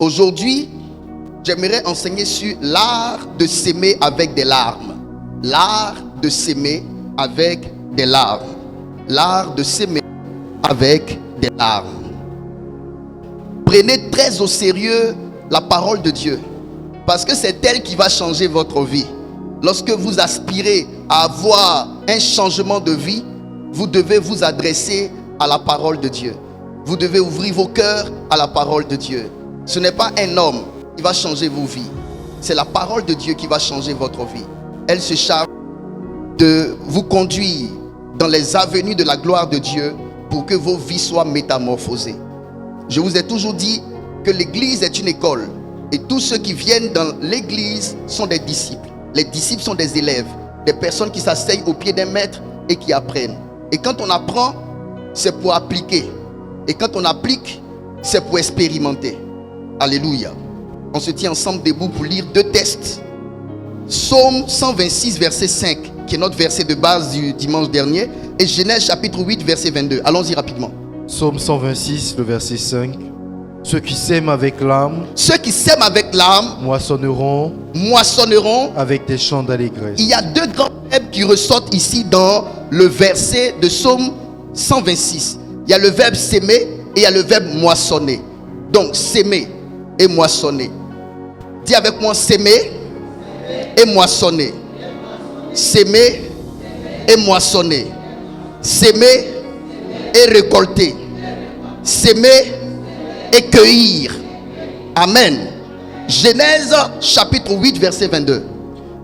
Aujourd'hui, j'aimerais enseigner sur l'art de s'aimer avec des larmes. L'art de s'aimer avec des larmes. L'art de s'aimer avec des larmes. Prenez très au sérieux la parole de Dieu, parce que c'est elle qui va changer votre vie. Lorsque vous aspirez à avoir un changement de vie, vous devez vous adresser à la parole de Dieu. Vous devez ouvrir vos cœurs à la parole de Dieu. Ce n'est pas un homme qui va changer vos vies. C'est la parole de Dieu qui va changer votre vie. Elle se charge de vous conduire dans les avenues de la gloire de Dieu pour que vos vies soient métamorphosées. Je vous ai toujours dit que l'église est une école et tous ceux qui viennent dans l'église sont des disciples. Les disciples sont des élèves, des personnes qui s'asseyent au pied d'un maître et qui apprennent. Et quand on apprend, c'est pour appliquer. Et quand on applique, c'est pour expérimenter. Alléluia. On se tient ensemble debout pour lire deux textes. Psaume 126, verset 5, qui est notre verset de base du dimanche dernier. Et Genèse chapitre 8, verset 22. Allons-y rapidement. Psaume 126, le verset 5. Ceux qui s'aiment avec l'âme, ceux qui s'aiment avec l'âme, moissonneront avec des chants d'allégresse. Il y a deux grands verbes qui ressortent ici dans le verset de Psaume 126. Il y a le verbe s'aimer et il y a le verbe moissonner. Donc s'aimer et moissonner. Dis avec moi, s'aimer et moissonner. S'aimer et moissonner. S'aimer et récolter. S'aimer et cueillir. Amen. Genèse chapitre 8, verset 22.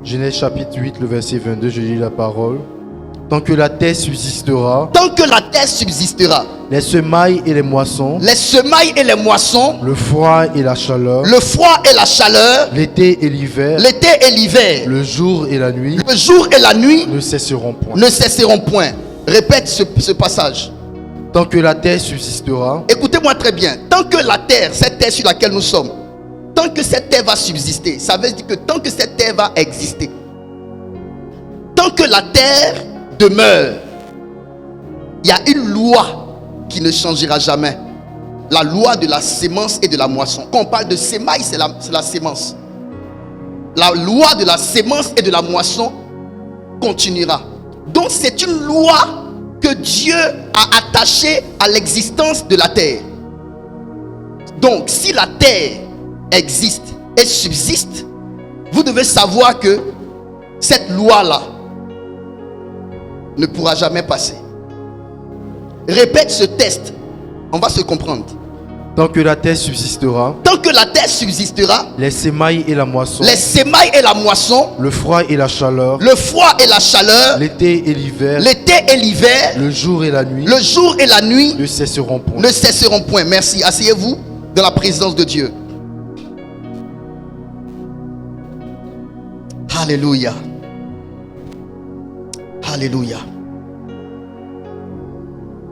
Genèse chapitre 8, le verset 22, je lis la parole. Tant que la terre subsistera, les semailles et les moissons, le froid et la chaleur, l'été et l'hiver, le jour et la nuit, ne cesseront point. Répète ce passage. Tant que la terre subsistera. Écoutez-moi très bien. Tant que la terre, cette terre sur laquelle nous sommes, tant que cette terre va subsister, ça veut dire que tant que cette terre va exister, tant que la terre demeure, il y a une loi qui ne changera jamais. La loi de la sémence et de la moisson. Quand on parle de sémaille, c'est la sémence. La loi de la sémence et de la moisson continuera. Donc c'est une loi que Dieu a attachée à l'existence de la terre. Donc si la terre existe et subsiste, vous devez savoir que cette loi-là ne pourra jamais passer. Répète ce test, on va se comprendre. Tant que la terre subsistera, les semailles et la moisson, le froid et la chaleur, l'été et l'hiver, le jour et la nuit, ne cesseront point. Merci. Asseyez-vous dans la présence de Dieu. Alléluia. Alléluia.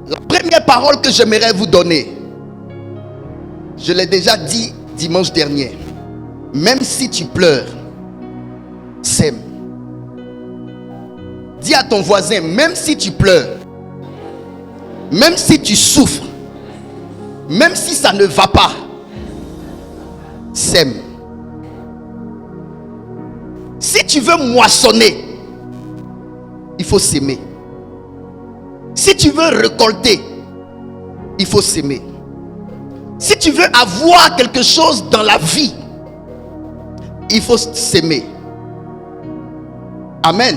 La première parole que j'aimerais vous donner, je l'ai déjà dit dimanche dernier. Même si tu pleures, s'aime. Dis à ton voisin, même si tu pleures, même si tu souffres, même si ça ne va pas, s'aime. Si tu veux moissonner, il faut s'aimer. Si tu veux récolter, il faut s'aimer. Si tu veux avoir quelque chose dans la vie, il faut s'aimer. Amen.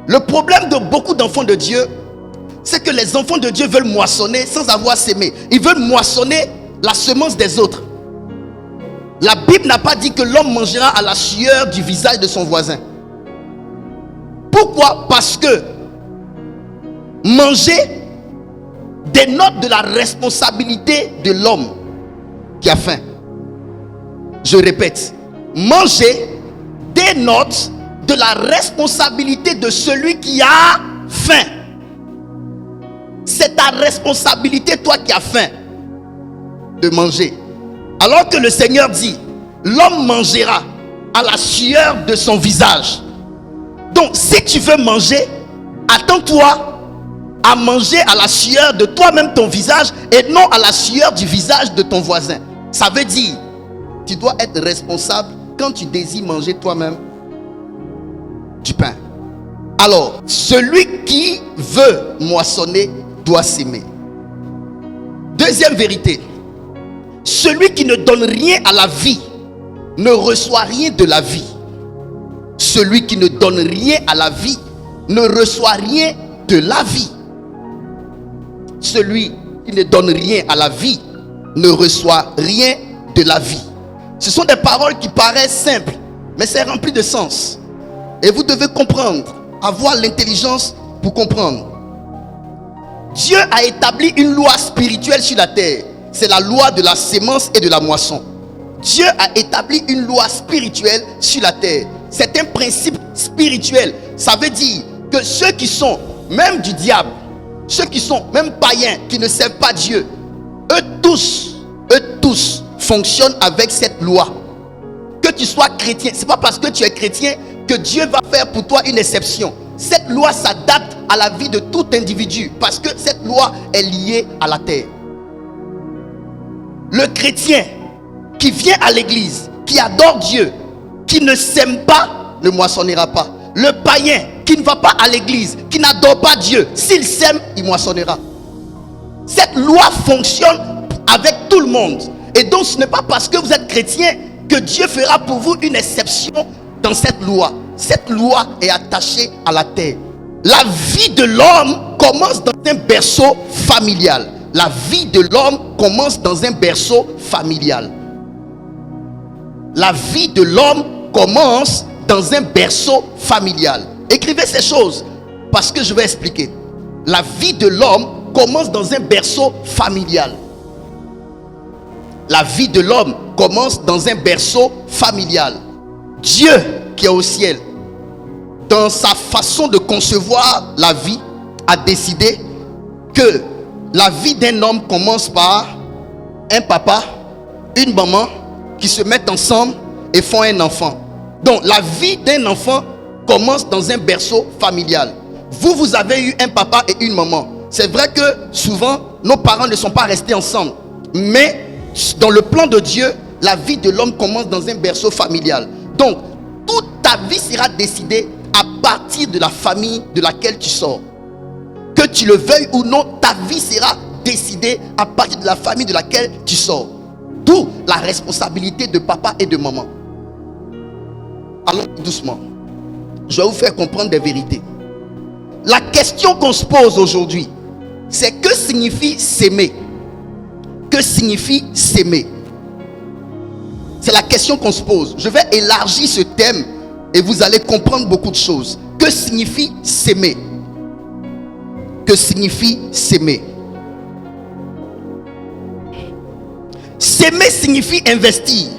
Le problème de beaucoup d'enfants de Dieu, c'est que les enfants de Dieu veulent moissonner sans avoir s'aimer. Ils veulent moissonner la semence des autres. La Bible n'a pas dit que l'homme mangera à la sueur du visage de son voisin. Pourquoi? Parce que manger dénote de la responsabilité de l'homme qui a faim. Je répète, manger dénote de la responsabilité de celui qui a faim. C'est ta responsabilité, toi qui as faim, de manger. Alors que le Seigneur dit, l'homme mangera à la sueur de son visage. Donc si tu veux manger, attends-toi à manger à la sueur de toi-même ton visage et non à la sueur du visage de ton voisin. Ça veut dire, tu dois être responsable quand tu désires manger toi-même du pain. Alors, celui qui veut moissonner doit s'aimer. Deuxième vérité, celui qui ne donne rien à la vie ne reçoit rien de la vie. Celui qui ne donne rien à la vie ne reçoit rien de la vie. Celui qui ne donne rien à la vie ne reçoit rien de la vie. Ce sont des paroles qui paraissent simples, mais c'est rempli de sens. Et vous devez comprendre, avoir l'intelligence pour comprendre. Dieu a établi une loi spirituelle sur la terre. C'est la loi de la sémence et de la moisson. Dieu a établi une loi spirituelle sur la terre. C'est un principe spirituel. Ça veut dire que ceux qui sont même du diable, ceux qui sont même païens, qui ne servent pas Dieu, eux tous fonctionnent avec cette loi. Que tu sois chrétien, c'est pas parce que tu es chrétien que Dieu va faire pour toi une exception. Cette loi s'adapte à la vie de tout individu parce que cette loi est liée à la terre. Le chrétien qui vient à l'église, qui adore Dieu, qui ne s'aime pas, ne moissonnera pas. Le païen qui ne va pas à l'église, qui n'adore pas Dieu, s'il s'aime, il moissonnera. Cette loi fonctionne avec tout le monde. Et donc ce n'est pas parce que vous êtes chrétien que Dieu fera pour vous une exception dans cette loi. Cette loi est attachée à la terre. La vie de l'homme commence dans un berceau familial. La vie de l'homme commence dans un berceau familial. La vie de l'homme commence dans un berceau familial. Écrivez ces choses parce que je vais expliquer. La vie de l'homme commence dans un berceau familial. La vie de l'homme commence dans un berceau familial. Dieu qui est au ciel, dans sa façon de concevoir la vie, a décidé que la vie d'un homme commence par un papa, une maman qui se mettent ensemble et font un enfant. Donc la vie d'un enfant commence dans un berceau familial. Vous avez eu un papa et une maman. C'est vrai que souvent nos parents ne sont pas restés ensemble, mais dans le plan de Dieu, la vie de l'homme commence dans un berceau familial. Donc toute ta vie sera décidée à partir de la famille de laquelle tu sors. Que tu le veuilles ou non, ta vie sera décidée à partir de la famille de laquelle tu sors. D'où la responsabilité de papa et de maman. Allons doucement. Je vais vous faire comprendre des vérités. La question qu'on se pose aujourd'hui, c'est que signifie s'aimer? Que signifie s'aimer? C'est la question qu'on se pose. Je vais élargir ce thème et vous allez comprendre beaucoup de choses. Que signifie s'aimer? Que signifie s'aimer? S'aimer signifie investir.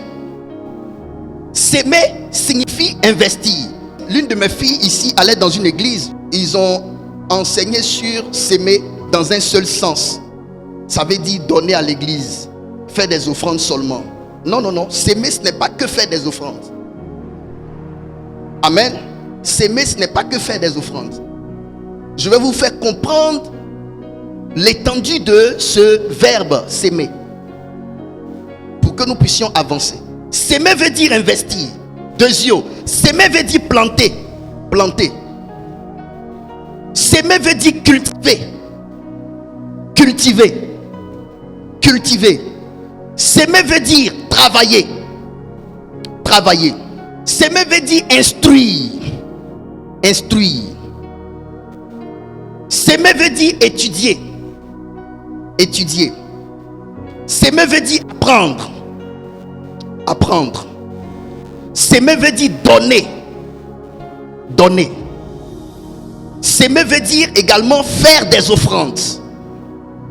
S'aimer signifie investir. L'une de mes filles ici allait dans une église. Ils ont enseigné sur s'aimer dans un seul sens. Ça veut dire donner à l'église, faire des offrandes seulement. Non, non, non. S'aimer, ce n'est pas que faire des offrandes. Amen. S'aimer, ce n'est pas que faire des offrandes. Je vais vous faire comprendre l'étendue de ce verbe s'aimer pour que nous puissions avancer. S'aimer veut dire investir. Deuxièmement, s'aimer veut dire planter. Planter. S'aimer veut dire cultiver. Cultiver. Cultiver. S'aimer veut dire travailler. Travailler. S'aimer veut dire instruire. Instruire. S'aimer veut dire étudier. Étudier. S'aimer veut dire apprendre. Apprendre. S'aimer veut dire donner. Donner. S'aimer veut dire également faire des offrandes.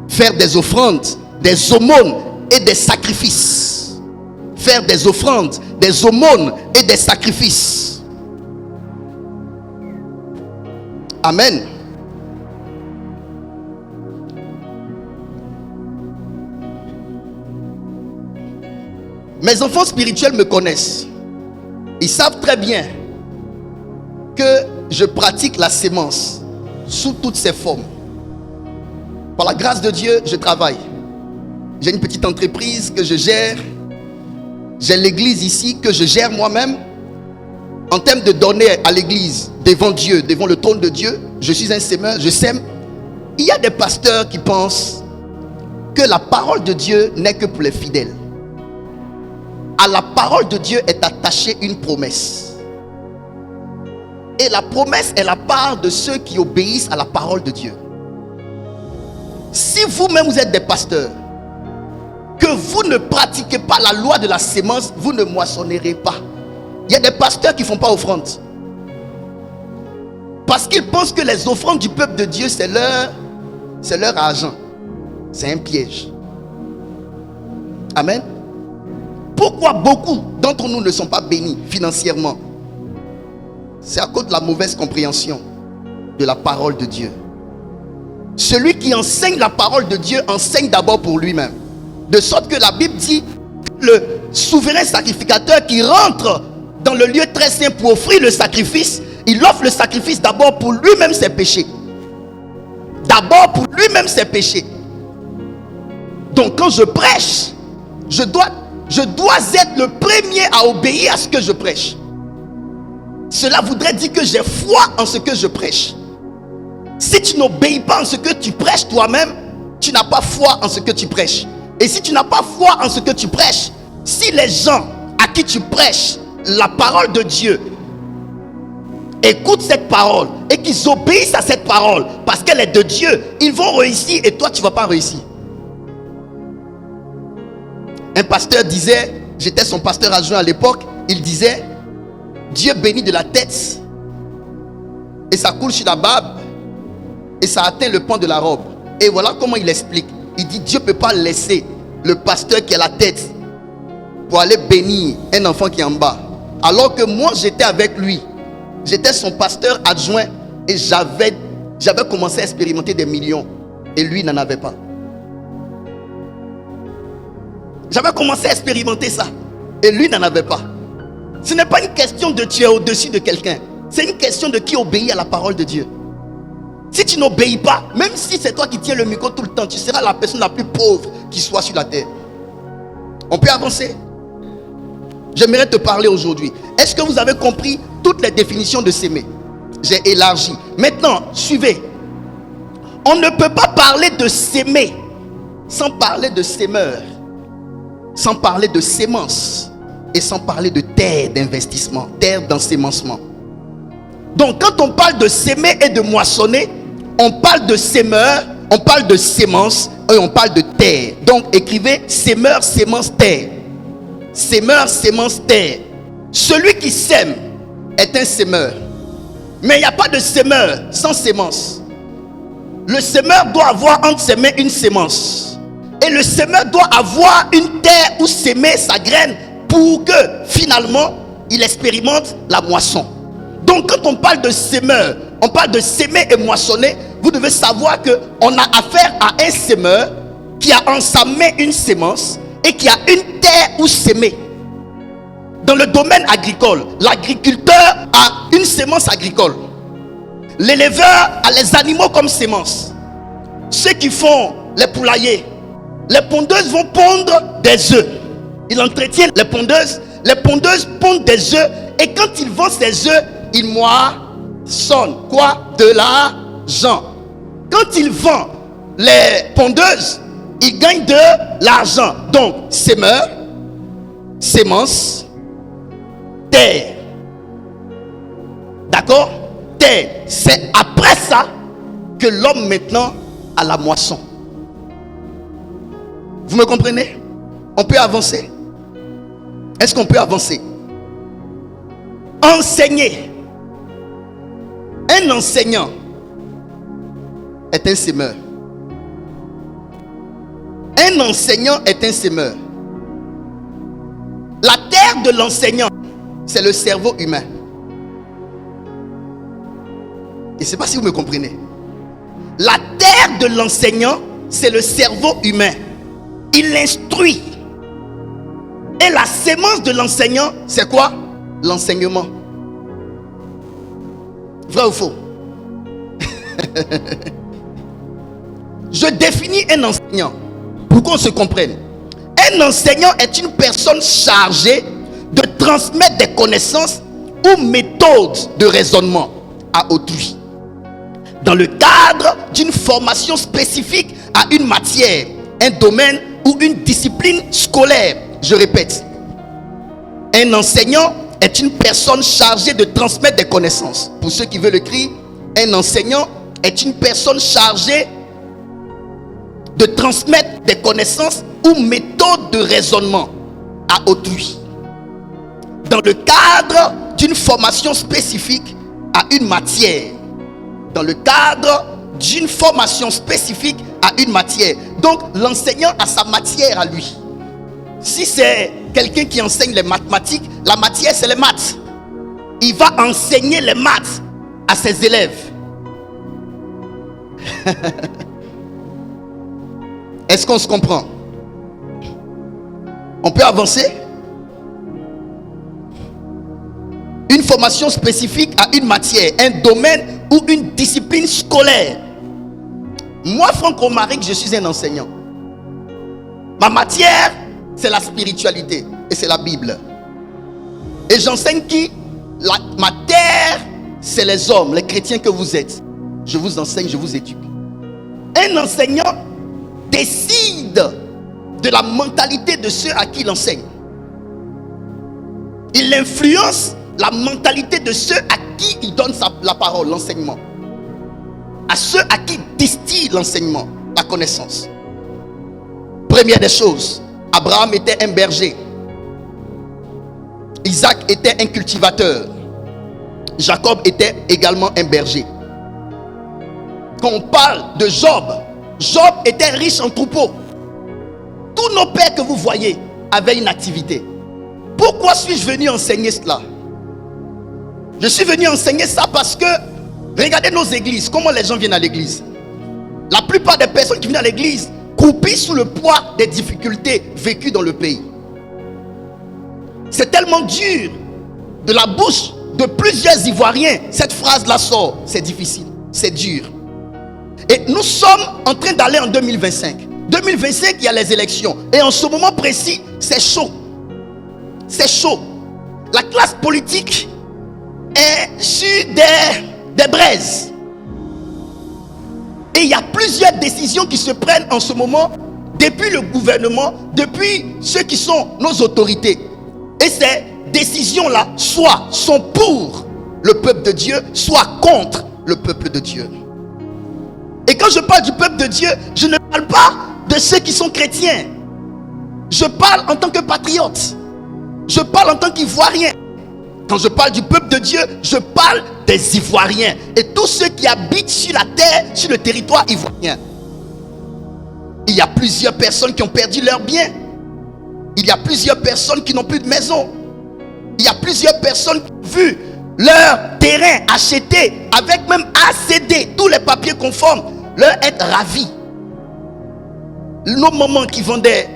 Faire des offrandes, des aumônes et des sacrifices. Faire des offrandes, des aumônes et des sacrifices. Amen. Mes enfants spirituels me connaissent. Ils savent très bien que je pratique la sémence sous toutes ses formes. Par la grâce de Dieu, je travaille. J'ai une petite entreprise que je gère. j'ai l'église ici que je gère moi-même. En termes de donner à l'église, devant Dieu, devant le trône de Dieu, je suis un sémeur, je sème. Il y a des pasteurs qui pensent que la parole de Dieu n'est que pour les fidèles. À la parole de Dieu est attachée une promesse. Et la promesse est la part de ceux qui obéissent à la parole de Dieu. Si vous-même vous êtes des pasteurs, que vous ne pratiquez pas la loi de la sémence, vous ne moissonnerez pas. Il y a des pasteurs qui ne font pas offrande. Parce qu'ils pensent que les offrandes du peuple de Dieu, c'est leur argent. C'est un piège. Amen. Pourquoi beaucoup d'entre nous ne sont pas bénis financièrement? C'est à cause de la mauvaise compréhension de la parole de Dieu. Celui qui enseigne la parole de Dieu enseigne d'abord pour lui-même. De sorte que la Bible dit, le souverain sacrificateur qui rentre dans le lieu très saint pour offrir le sacrifice, il offre le sacrifice d'abord pour lui-même ses péchés. D'abord pour lui-même ses péchés. Donc quand je prêche, je dois être le premier à obéir à ce que je prêche. Cela voudrait dire que j'ai foi en ce que je prêche. Si tu n'obéis pas en ce que tu prêches toi-même, tu n'as pas foi en ce que tu prêches. Et si tu n'as pas foi en ce que tu prêches, si les gens à qui tu prêches la parole de Dieu écoutent cette parole et qu'ils obéissent à cette parole parce qu'elle est de Dieu, ils vont réussir et toi tu ne vas pas réussir. Un pasteur disait, j'étais son pasteur adjoint à l'époque, il disait, Dieu bénit de la tête et ça coule sur la barbe et ça atteint le pan de la robe. Et voilà comment il explique. Il dit, Dieu ne peut pas laisser le pasteur qui a la tête pour aller bénir un enfant qui est en bas. Alors que moi j'étais avec lui, j'étais son pasteur adjoint et j'avais commencé à expérimenter des millions et lui n'en avait pas. J'avais commencé à expérimenter ça et lui n'en avait pas. Ce n'est pas une question de tu es au-dessus de quelqu'un, c'est une question de qui obéit à la parole de Dieu. Si tu n'obéis pas, même si c'est toi qui tiens le micro tout le temps, tu seras la personne la plus pauvre qui soit sur la terre. On peut avancer? J'aimerais te parler aujourd'hui. Est-ce que vous avez compris toutes les définitions de s'aimer? J'ai élargi. Maintenant, suivez. On ne peut pas parler de s'aimer sans parler de sémeur, sans parler de sémence et sans parler de terre d'investissement, terre d'ensemencement. Donc quand on parle de s'aimer et de moissonner, on parle de sémeur, on parle de sémence et on parle de terre. Donc écrivez sémeur, sémence, terre. Sémeur, sémence, terre. Celui qui sème est un sémeur. Mais il n'y a pas de sémeur sans sémence. Le sémeur doit avoir entre ses mains une sémence. Et le sémeur doit avoir une terre où s'aimer sa graine pour que finalement il expérimente la moisson. Donc quand on parle de sémeur, on parle de s'aimer et moissonner. Vous devez savoir qu'on a affaire à un sémeur qui a en sa main une sémence et qui a une terre où s'aimer. Dans le domaine agricole, l'agriculteur a une sémence agricole. L'éleveur a les animaux comme sémence. Ceux qui font les poulaillers, les pondeuses vont pondre des œufs. Il entretient les pondeuses. Les pondeuses pondent des œufs. Et quand ils vendent ces œufs, ils moissonnent quoi? De l'argent. Quand ils vendent les pondeuses, ils gagnent de l'argent. Donc, sémeur, sémence, terre. D'accord? Terre. C'est après ça que l'homme maintenant a la moisson. Vous me comprenez? On peut avancer? Est-ce qu'on peut avancer? Enseigner. Un enseignant est un sémeur. Un enseignant est un sémeur. La terre de l'enseignant, c'est le cerveau humain. Je ne sais pas si vous me comprenez. La terre de l'enseignant, c'est le cerveau humain. Il instruit. Et la sémence de l'enseignant, c'est quoi? L'enseignement. Vrai ou faux? Je définis un enseignant pour qu'on se comprenne. Un enseignant est une personne chargée de transmettre des connaissances ou méthodes de raisonnement à autrui, dans le cadre d'une formation spécifique à une matière, un domaine ou une discipline scolaire. Je répète, un enseignant est une personne chargée de transmettre des connaissances. Pour ceux qui veulent écrire, un enseignant est une personne chargée de transmettre des connaissances ou méthodes de raisonnement à autrui, dans le cadre d'une formation spécifique à une matière. Dans le cadre d'une formation spécifique à une matière. Donc, l'enseignant a sa matière à lui. Si c'est quelqu'un qui enseigne les mathématiques, la matière c'est les maths. Il va enseigner les maths à ses élèves. Est-ce qu'on se comprend? On peut avancer? Une formation spécifique à une matière, un domaine ou une discipline scolaire. Moi, Franck Romaric, je suis un enseignant. Ma matière, c'est la spiritualité et c'est la Bible. Et j'enseigne qui? Ma terre, c'est les hommes, les chrétiens que vous êtes. Je vous enseigne, je vous éduque. Un enseignant décide de la mentalité de ceux à qui il enseigne. Il influence la mentalité de ceux à qui il donne la parole, l'enseignement. À ceux à qui il distille l'enseignement, la connaissance. Première des choses, Abraham était un berger. Isaac était un cultivateur. Jacob était également un berger. Quand on parle de Job, Job était riche en troupeaux. Tous nos pères que vous voyez avaient une activité. Pourquoi suis-je venu enseigner cela? Je suis venu enseigner ça parce que regardez nos églises, comment les gens viennent à l'église. La plupart des personnes qui viennent à l'église croupissent sous le poids des difficultés vécues dans le pays. C'est tellement dur. De la bouche de plusieurs Ivoiriens, cette phrase-là sort. C'est difficile, c'est dur. Et nous sommes en train d'aller en 2025. 2025, il y a les élections. Et en ce moment précis, c'est chaud. C'est chaud. La classe politique est sur des braises. Et il y a plusieurs décisions qui se prennent en ce moment, depuis le gouvernement, depuis ceux qui sont nos autorités. Et ces décisions-là, soit sont pour le peuple de Dieu, soit contre le peuple de Dieu. Et quand je parle du peuple de Dieu, je ne parle pas de ceux qui sont chrétiens. Je parle en tant que patriote. Je parle en tant qu'Ivoirien. Quand je parle du peuple de Dieu, je parle des Ivoiriens et tous ceux qui habitent sur la terre, sur le territoire ivoirien. Il y a plusieurs personnes qui ont perdu leurs biens. Il y a plusieurs personnes qui n'ont plus de maison. Il y a plusieurs personnes qui ont vu leur terrain acheté avec même ACD, tous les papiers conformes, leur être ravis. Nos mamans qui vendaient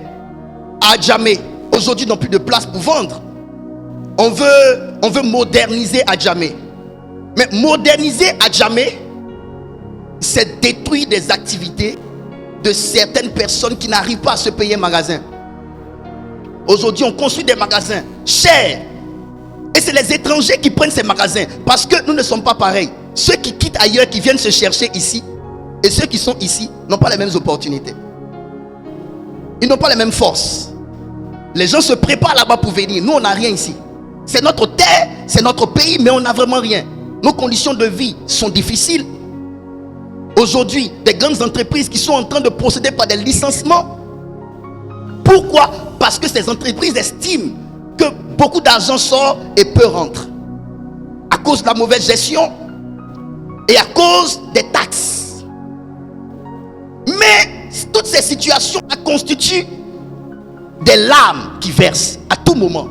à Adjamé, aujourd'hui n'ont plus de place pour vendre. On veut moderniser Adjamé. Mais moderniser Adjamé, c'est détruire des activités de certaines personnes qui n'arrivent pas à se payer un magasin. Aujourd'hui, on construit des magasins chers. Et c'est les étrangers qui prennent ces magasins. Parce que nous ne sommes pas pareils. Ceux qui quittent ailleurs, qui viennent se chercher ici, et ceux qui sont ici, n'ont pas les mêmes opportunités. Ils n'ont pas les mêmes forces. Les gens se préparent là-bas pour venir. Nous, on n'a rien ici. C'est notre terre, c'est notre pays, mais on n'a vraiment rien. Nos conditions de vie sont difficiles. Aujourd'hui, des grandes entreprises qui sont en train de procéder par des licenciements. Pourquoi? Parce que ces entreprises estiment que beaucoup d'argent sort et peu rentre. À cause de la mauvaise gestion et à cause des taxes. Mais toutes ces situations constituent des larmes qui versent à tout moment.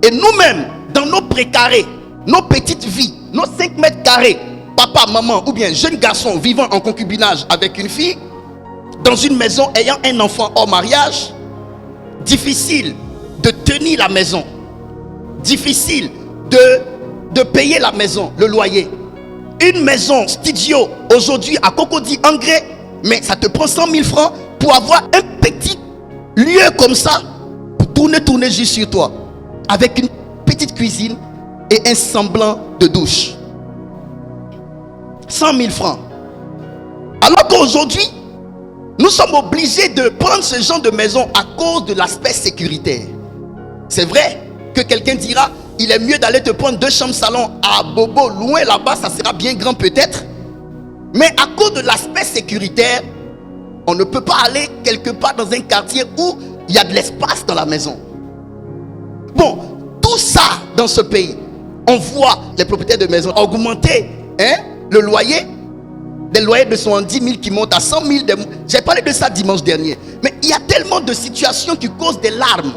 Et nous-mêmes, dans nos précarés, nos petites vies, nos 5 mètres carrés, papa, maman ou bien jeune garçon vivant en concubinage avec une fille, dans une maison ayant un enfant hors mariage, difficile de tenir la maison, difficile de payer la maison, le loyer. Une maison studio aujourd'hui à Cocody Engrais, mais ça te prend 100 000 francs pour avoir un petit lieu comme ça pour tourner juste sur toi, avec une petite cuisine et un semblant de douche. 100 000 francs. Alors qu'aujourd'hui, nous sommes obligés de prendre ce genre de maison à cause de l'aspect sécuritaire. C'est vrai que quelqu'un dira, il est mieux d'aller te prendre 2 chambres salon à Bobo, loin là-bas, ça sera bien grand peut-être. Mais à cause de l'aspect sécuritaire, on ne peut pas aller quelque part dans un quartier où il y a de l'espace dans la maison. Bon, tout ça dans ce pays, on voit les propriétaires de maisons augmenter le loyer. Des loyers de 70 000 qui montent à 100 000. J'ai parlé de ça dimanche dernier. Mais il y a tellement de situations qui causent des larmes.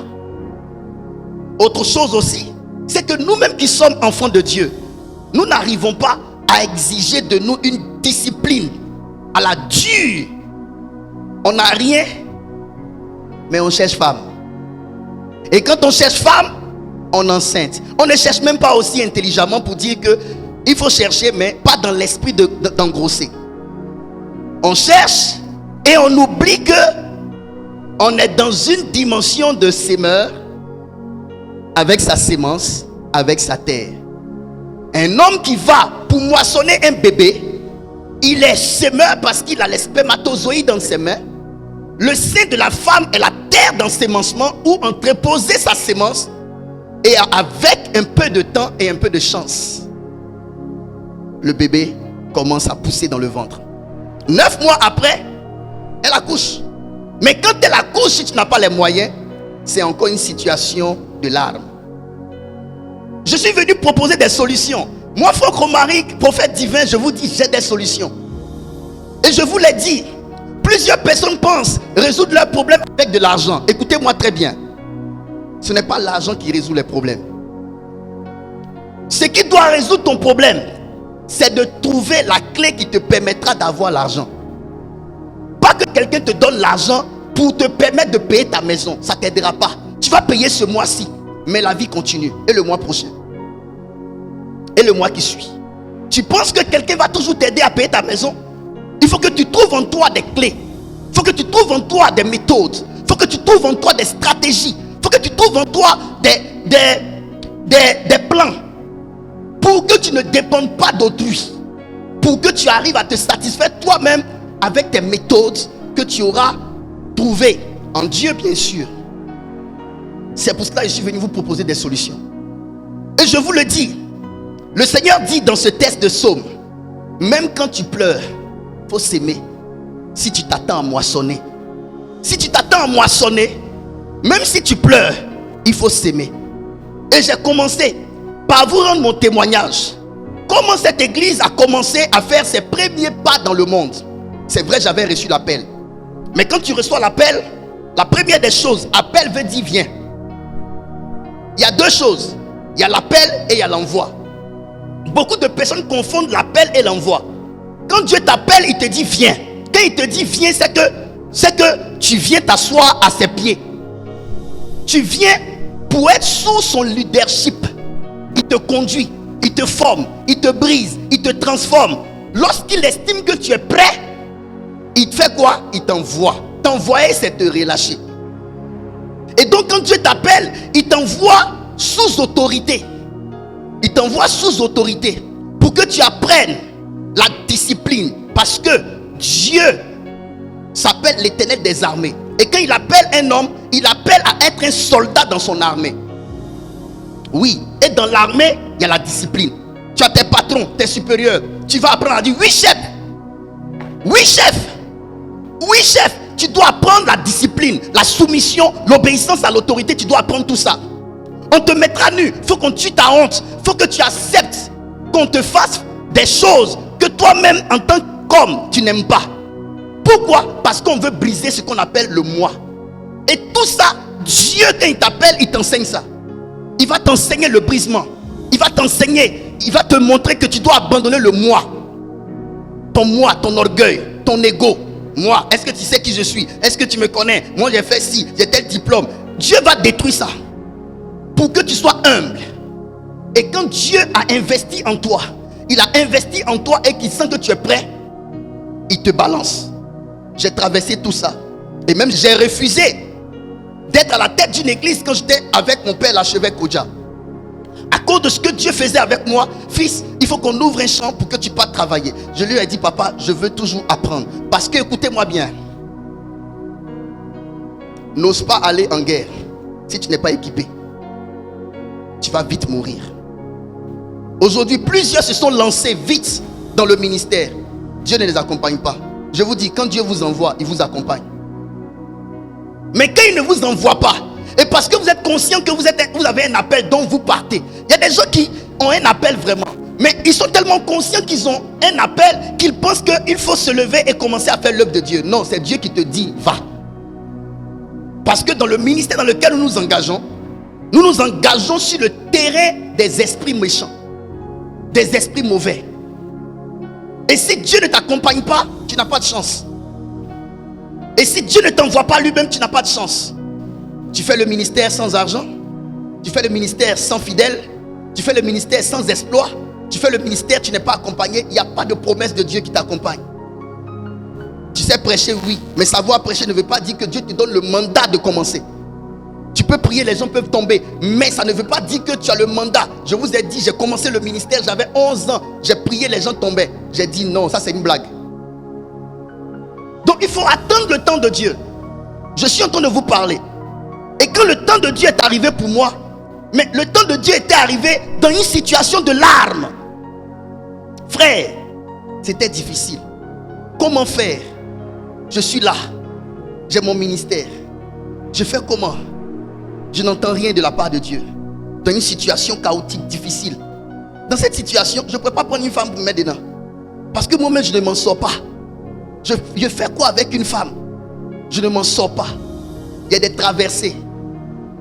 Autre chose aussi, c'est que nous-mêmes qui sommes enfants de Dieu, nous n'arrivons pas à exiger de nous une discipline à la dure. On n'a rien, mais on cherche femme. Et quand on cherche femme, on enceinte. On ne cherche même pas aussi intelligemment pour dire que il faut chercher, mais pas dans l'esprit d'engrosser. On cherche et on oublie que on est dans une dimension de sémeur, avec sa sémence, avec sa terre. Un homme qui va pour moissonner un bébé, il est sémeur parce qu'il a les spermatozoïdes dans ses mains. Le sein de la femme est la terre d'ensémencement où entreposer sa sémence, et avec un peu de temps et un peu de chance, le bébé commence à pousser dans le ventre. 9 mois après, elle accouche. Mais quand elle accouche, si tu n'as pas les moyens, c'est encore une situation de larmes. Je suis venu proposer des solutions. Moi, Franck Romaric, prophète divin, je vous dis, j'ai des solutions. Et je vous l'ai dit, plusieurs personnes pensent résoudre leurs problèmes avec de l'argent. Écoutez-moi très bien. Ce n'est pas l'argent qui résout les problèmes. Ce qui doit résoudre ton problème, c'est de trouver la clé qui te permettra d'avoir l'argent. Pas que quelqu'un te donne l'argent pour te permettre de payer ta maison. Ça ne t'aidera pas. Tu vas payer ce mois-ci, mais la vie continue. Et le mois prochain. Et le mois qui suit. Tu penses que quelqu'un va toujours t'aider à payer ta maison? Il faut que tu trouves en toi des clés. Il faut que tu trouves en toi des méthodes. Il faut que tu trouves en toi des stratégies. Il faut que tu trouves en toi des plans. Pour que tu ne dépendes pas d'autrui. Pour que tu arrives à te satisfaire toi-même avec tes méthodes que tu auras trouvées en Dieu, bien sûr. C'est pour cela que je suis venu vous proposer des solutions. Et je vous le dis, le Seigneur dit dans ce texte de Psaume, même quand tu pleures, il faut s'aimer. Si tu t'attends à moissonner, si tu t'attends à moissonner, même si tu pleures, il faut s'aimer. Et j'ai commencé par vous rendre mon témoignage. Comment cette église a commencé à faire ses premiers pas dans le monde. C'est vrai, j'avais reçu l'appel. Mais quand tu reçois l'appel, la première des choses, appel veut dire viens. Il y a 2 choses. Il y a l'appel et il y a l'envoi. Beaucoup de personnes confondent l'appel et l'envoi. Quand Dieu t'appelle, il te dit viens. Quand il te dit viens, c'est que tu viens t'asseoir à ses pieds. Tu viens pour être sous son leadership. Il te conduit, il te forme, il te brise, il te transforme. Lorsqu'il estime que tu es prêt, il te fait quoi? Il t'envoie. T'envoyer, c'est te relâcher. Et donc quand Dieu t'appelle, il t'envoie sous autorité. Il t'envoie sous autorité pour que tu apprennes la discipline. Parce que Dieu s'appelle l'Éternel des armées. Et quand il appelle un homme, il appelle à être un soldat dans son armée. Oui, et dans l'armée, il y a la discipline. Tu as tes patrons, tes supérieurs. Tu vas apprendre à dire oui chef. Oui chef. Oui chef. Tu dois apprendre la discipline, la soumission, l'obéissance à l'autorité. Tu dois apprendre tout ça. On te mettra nu. Il faut qu'on tue ta honte. Il faut que tu acceptes qu'on te fasse des choses que toi-même en tant qu'homme tu n'aimes pas. Pourquoi? Parce qu'on veut briser ce qu'on appelle le moi. Et tout ça, Dieu quand il t'appelle, il t'enseigne ça. Il va t'enseigner le brisement. Il va t'enseigner. Il va te montrer que tu dois abandonner le moi. Ton moi, ton orgueil, ton ego. Moi, est-ce que tu sais qui je suis? Est-ce que tu me connais? Moi j'ai fait ci, j'ai tel diplôme. Dieu va détruire ça pour que tu sois humble. Et quand Dieu a investi en toi, il a investi en toi et qu'il sent que tu es prêt, il te balance. J'ai traversé tout ça. Et même j'ai refusé d'être à la tête d'une église quand j'étais avec mon père, l'archevêque Kodja. À cause de ce que Dieu faisait avec moi, fils, il faut qu'on ouvre un champ pour que tu puisses travailler. Je lui ai dit, papa, je veux toujours apprendre. Parce que, écoutez-moi bien, n'ose pas aller en guerre si tu n'es pas équipé. Tu vas vite mourir. Aujourd'hui, plusieurs se sont lancés vite dans le ministère. Dieu ne les accompagne pas. Je vous dis, quand Dieu vous envoie, il vous accompagne. Mais quand il ne vous envoie pas, et parce que vous êtes conscient que vous avez un appel dont vous partez. Il y a des gens qui ont un appel vraiment. Mais ils sont tellement conscients qu'ils ont un appel qu'ils pensent qu'il faut se lever et commencer à faire l'œuvre de Dieu. Non, c'est Dieu qui te dit, va. Parce que dans le ministère dans lequel nous nous engageons sur le terrain des esprits méchants, des esprits mauvais. Et si Dieu ne t'accompagne pas, tu n'as pas de chance. Et si Dieu ne t'envoie pas lui-même, tu n'as pas de chance. Tu fais le ministère sans argent, tu fais le ministère sans fidèles, tu fais le ministère sans exploit, tu fais le ministère, tu n'es pas accompagné. Il n'y a pas de promesse de Dieu qui t'accompagne. Tu sais prêcher, oui, mais savoir prêcher ne veut pas dire que Dieu te donne le mandat de commencer. Tu peux prier, les gens peuvent tomber, mais ça ne veut pas dire que tu as le mandat. Je vous ai dit, j'ai commencé le ministère, j'avais 11 ans, j'ai prié, les gens tombaient. J'ai dit non, ça c'est une blague. Donc il faut attendre le temps de Dieu. Je suis en train de vous parler. Et quand le temps de Dieu est arrivé pour moi, mais le temps de Dieu était arrivé dans une situation de larmes. Frère, c'était difficile. Comment faire? Je suis là, j'ai mon ministère. Je fais comment? Je n'entends rien de la part de Dieu. Dans une situation chaotique, difficile. Dans cette situation, je ne peux pas prendre une femme pour me mettre dedans. Parce que moi-même, je ne m'en sors pas. Je fais quoi avec une femme? Je ne m'en sors pas. Il y a des traversées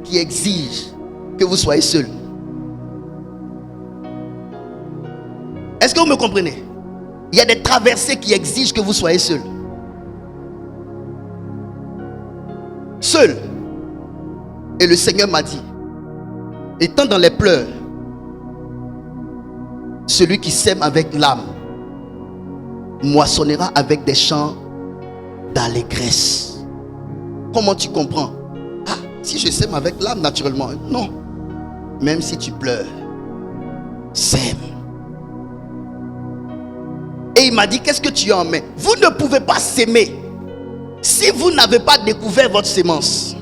qui exigent que vous soyez seul. Est-ce que vous me comprenez? Il y a des traversées qui exigent que vous soyez seul. Seul. Et le Seigneur m'a dit, étant dans les pleurs, celui qui sème avec l'âme moissonnera avec des chants d'allégresse. Comment tu comprends? Ah, si je sème avec l'âme naturellement, non. Même si tu pleures, sème. Et il m'a dit, qu'est-ce que tu as en main? Vous ne pouvez pas s'aimer si vous n'avez pas découvert votre sémence.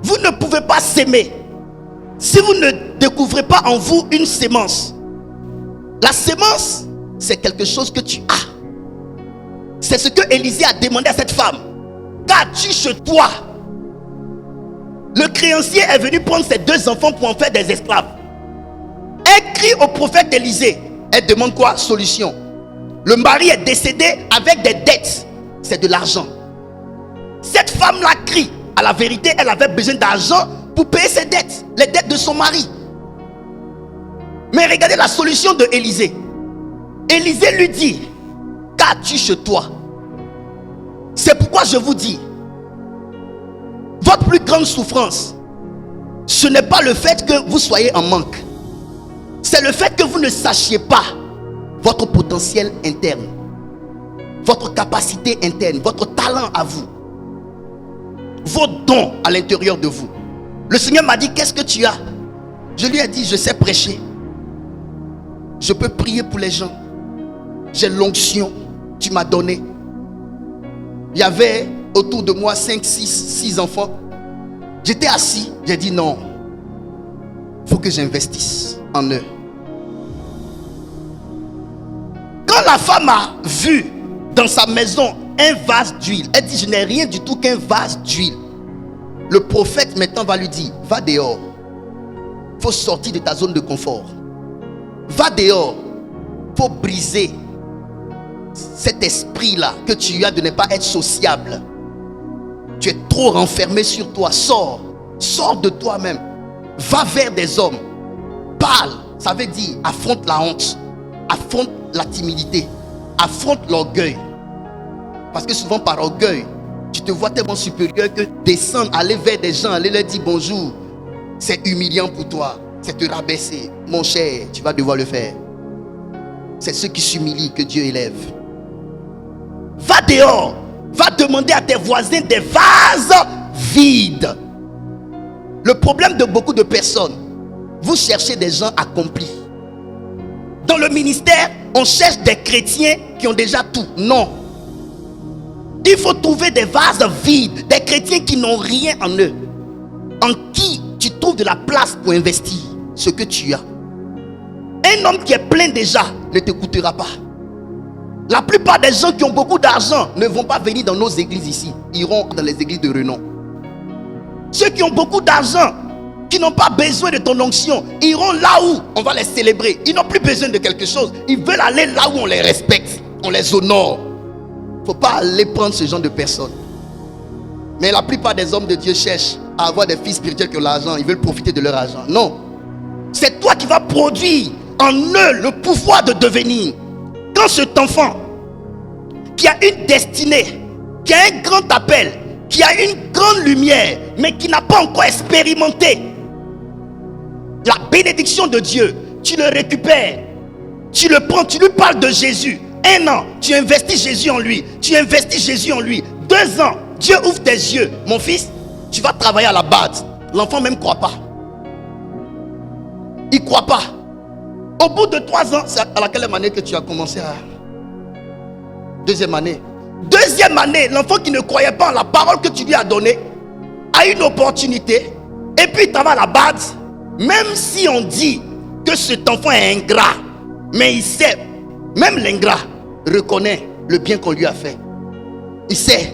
Vous ne pouvez pas s'aimer si vous ne découvrez pas en vous une sémence. La sémence, c'est quelque chose que tu as. C'est ce que Élisée a demandé à cette femme. Qu'as-tu chez toi? Le créancier est venu prendre ses 2 enfants pour en faire des esclaves. Elle crie au prophète Élisée. Elle demande quoi? Solution. Le mari est décédé avec des dettes. C'est de l'argent. Cette femme-là crie. À la vérité, elle avait besoin d'argent pour payer ses dettes. Les dettes de son mari. Mais regardez la solution de Élisée. Élisée lui dit, qu'as-tu chez toi? C'est pourquoi je vous dis, votre plus grande souffrance, ce n'est pas le fait que vous soyez en manque. C'est le fait que vous ne sachiez pas votre potentiel interne, votre capacité interne, votre talent à vous, vos dons à l'intérieur de vous. Le Seigneur m'a dit, qu'est-ce que tu as? Je lui ai dit, je sais prêcher. Je peux prier pour les gens. J'ai l'onction, tu m'as donné. Il y avait autour de moi 6 enfants. J'étais assis, j'ai dit non. Il faut que j'investisse en eux. Quand la femme a vu dans sa maison un vase d'huile, elle dit, je n'ai rien du tout qu'un vase d'huile. Le prophète maintenant va lui dire, va dehors. Il faut sortir de ta zone de confort. Va dehors. Il faut briser cet esprit-là que tu as de ne pas être sociable. Tu es trop renfermé sur toi. Sors. Sors de toi-même. Va vers des hommes. Parle. Ça veut dire affronte la honte. Affronte la timidité. Affronte l'orgueil. Parce que souvent par orgueil, tu te vois tellement supérieur que descendre, aller vers des gens, aller leur dire bonjour, c'est humiliant pour toi. C'est te rabaisser. Mon cher, tu vas devoir le faire. C'est ceux qui s'humilient que Dieu élève. Va dehors. Va demander à tes voisins des vases vide. Le problème de beaucoup de personnes, vous cherchez des gens accomplis. Dans le ministère, on cherche des chrétiens qui ont déjà tout. Non. Il faut trouver des vases vides, des chrétiens qui n'ont rien en eux, en qui tu trouves de la place pour investir ce que tu as. Un homme qui est plein déjà ne t'écoutera pas. La plupart des gens qui ont beaucoup d'argent ne vont pas venir dans nos églises ici. Ils iront dans les églises de renom. Ceux qui ont beaucoup d'argent, qui n'ont pas besoin de ton onction, iront là où on va les célébrer. Ils n'ont plus besoin de quelque chose. Ils veulent aller là où on les respecte, on les honore. Il ne faut pas aller prendre ce genre de personnes. Mais la plupart des hommes de Dieu cherchent à avoir des fils spirituels qui ont l'argent. Ils veulent profiter de leur argent. Non. C'est toi qui vas produire en eux le pouvoir de devenir. Quand cet enfant qui a une destinée, qui a un grand appel, qui a une grande lumière, mais qui n'a pas encore expérimenté la bénédiction de Dieu, tu le récupères, tu le prends, tu lui parles de Jésus. 1 an, tu investis Jésus en lui, tu investis Jésus en lui. 2 ans, Dieu ouvre tes yeux. Mon fils, tu vas travailler à la base. L'enfant même ne croit pas. Il ne croit pas. Au bout de 3 ans, c'est à laquelle année que tu as commencé à... 2e année. 2e année, l'enfant qui ne croyait pas en la parole que tu lui as donnée a une opportunité. Et puis il travaille à la base. Même si on dit que cet enfant est ingrat, mais il sait, même l'ingrat reconnaît le bien qu'on lui a fait. Il sait.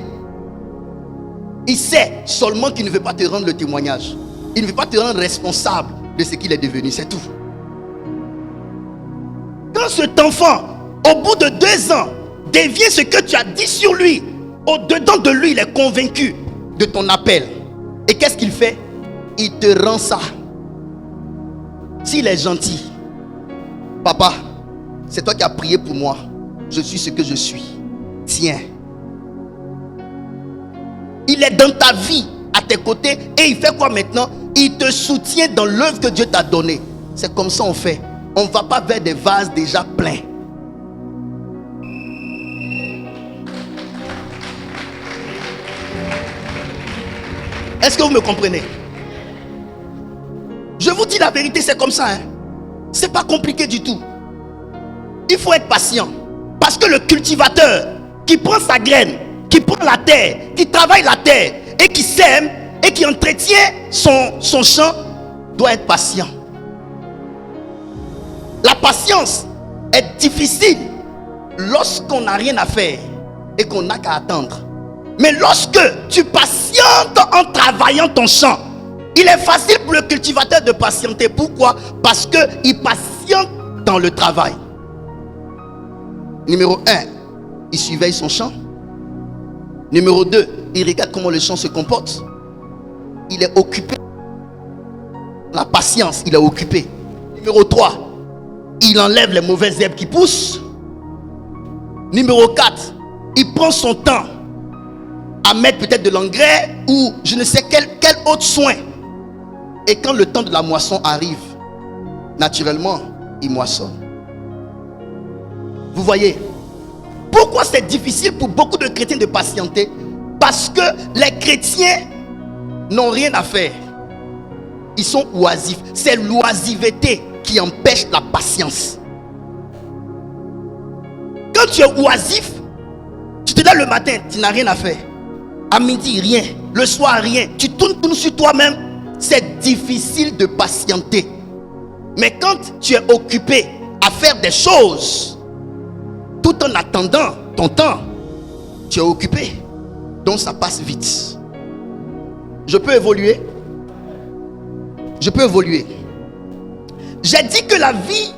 Il sait seulement qu'il ne veut pas te rendre le témoignage. Il ne veut pas te rendre responsable de ce qu'il est devenu, c'est tout. Quand cet enfant, au bout de 2 ans, devient ce que tu as dit sur lui, au-dedans de lui, il est convaincu de ton appel. Et qu'est-ce qu'il fait? Il te rend ça. S'il est gentil, papa, c'est toi qui as prié pour moi. Je suis ce que je suis. Tiens. Il est dans ta vie, à tes côtés, et il fait quoi maintenant? Il te soutient dans l'œuvre que Dieu t'a donnée. C'est comme ça on fait. On ne va pas vers des vases déjà pleins. Est-ce que vous me comprenez? Je vous dis la vérité, c'est comme ça. C'est pas compliqué du tout. Il faut être patient. Parce que le cultivateur qui prend sa graine, qui prend la terre, qui travaille la terre et qui sème et qui entretient son champ doit être patient. La patience est difficile lorsqu'on n'a rien à faire et qu'on n'a qu'à attendre. Mais lorsque tu patientes en travaillant ton champ, il est facile pour le cultivateur de patienter. Pourquoi? Parce qu'il patiente dans le travail. Numéro 1, il surveille son champ. Numéro 2, il regarde comment le champ se comporte. Il est occupé. La patience, il est occupé. Numéro 3, il enlève les mauvaises herbes qui poussent. Numéro 4, il prend son temps à mettre peut-être de l'engrais ou je ne sais quel autre soin. Et quand le temps de la moisson arrive, naturellement, il moissonne. Vous voyez, pourquoi c'est difficile pour beaucoup de chrétiens de patienter? Parce que les chrétiens n'ont rien à faire. Ils sont oisifs. C'est l'oisiveté qui empêche la patience. Quand tu es oisif, tu te lèves le matin, tu n'as rien à faire. À midi, rien. Le soir, rien. Tu tournes sur toi-même. C'est difficile de patienter. Mais quand tu es occupé à faire des choses, tout en attendant ton temps, tu es occupé. Donc ça passe vite. Je peux évoluer. Je peux évoluer. J'ai dit que la vie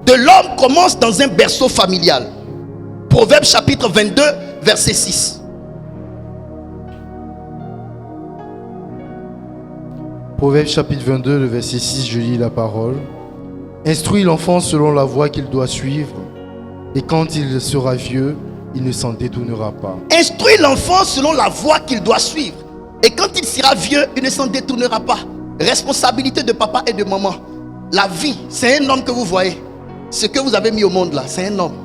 de l'homme commence dans un berceau familial. Proverbe chapitre 22, verset 6. Proverbe chapitre 22, le verset 6, je lis la parole. Instruis l'enfant selon la voie qu'il doit suivre, et quand il sera vieux, il ne s'en détournera pas. Instruis l'enfant selon la voie qu'il doit suivre, et quand il sera vieux, il ne s'en détournera pas. Responsabilité de papa et de maman. La vie, c'est un homme que vous voyez. Ce que vous avez mis au monde là, c'est un homme.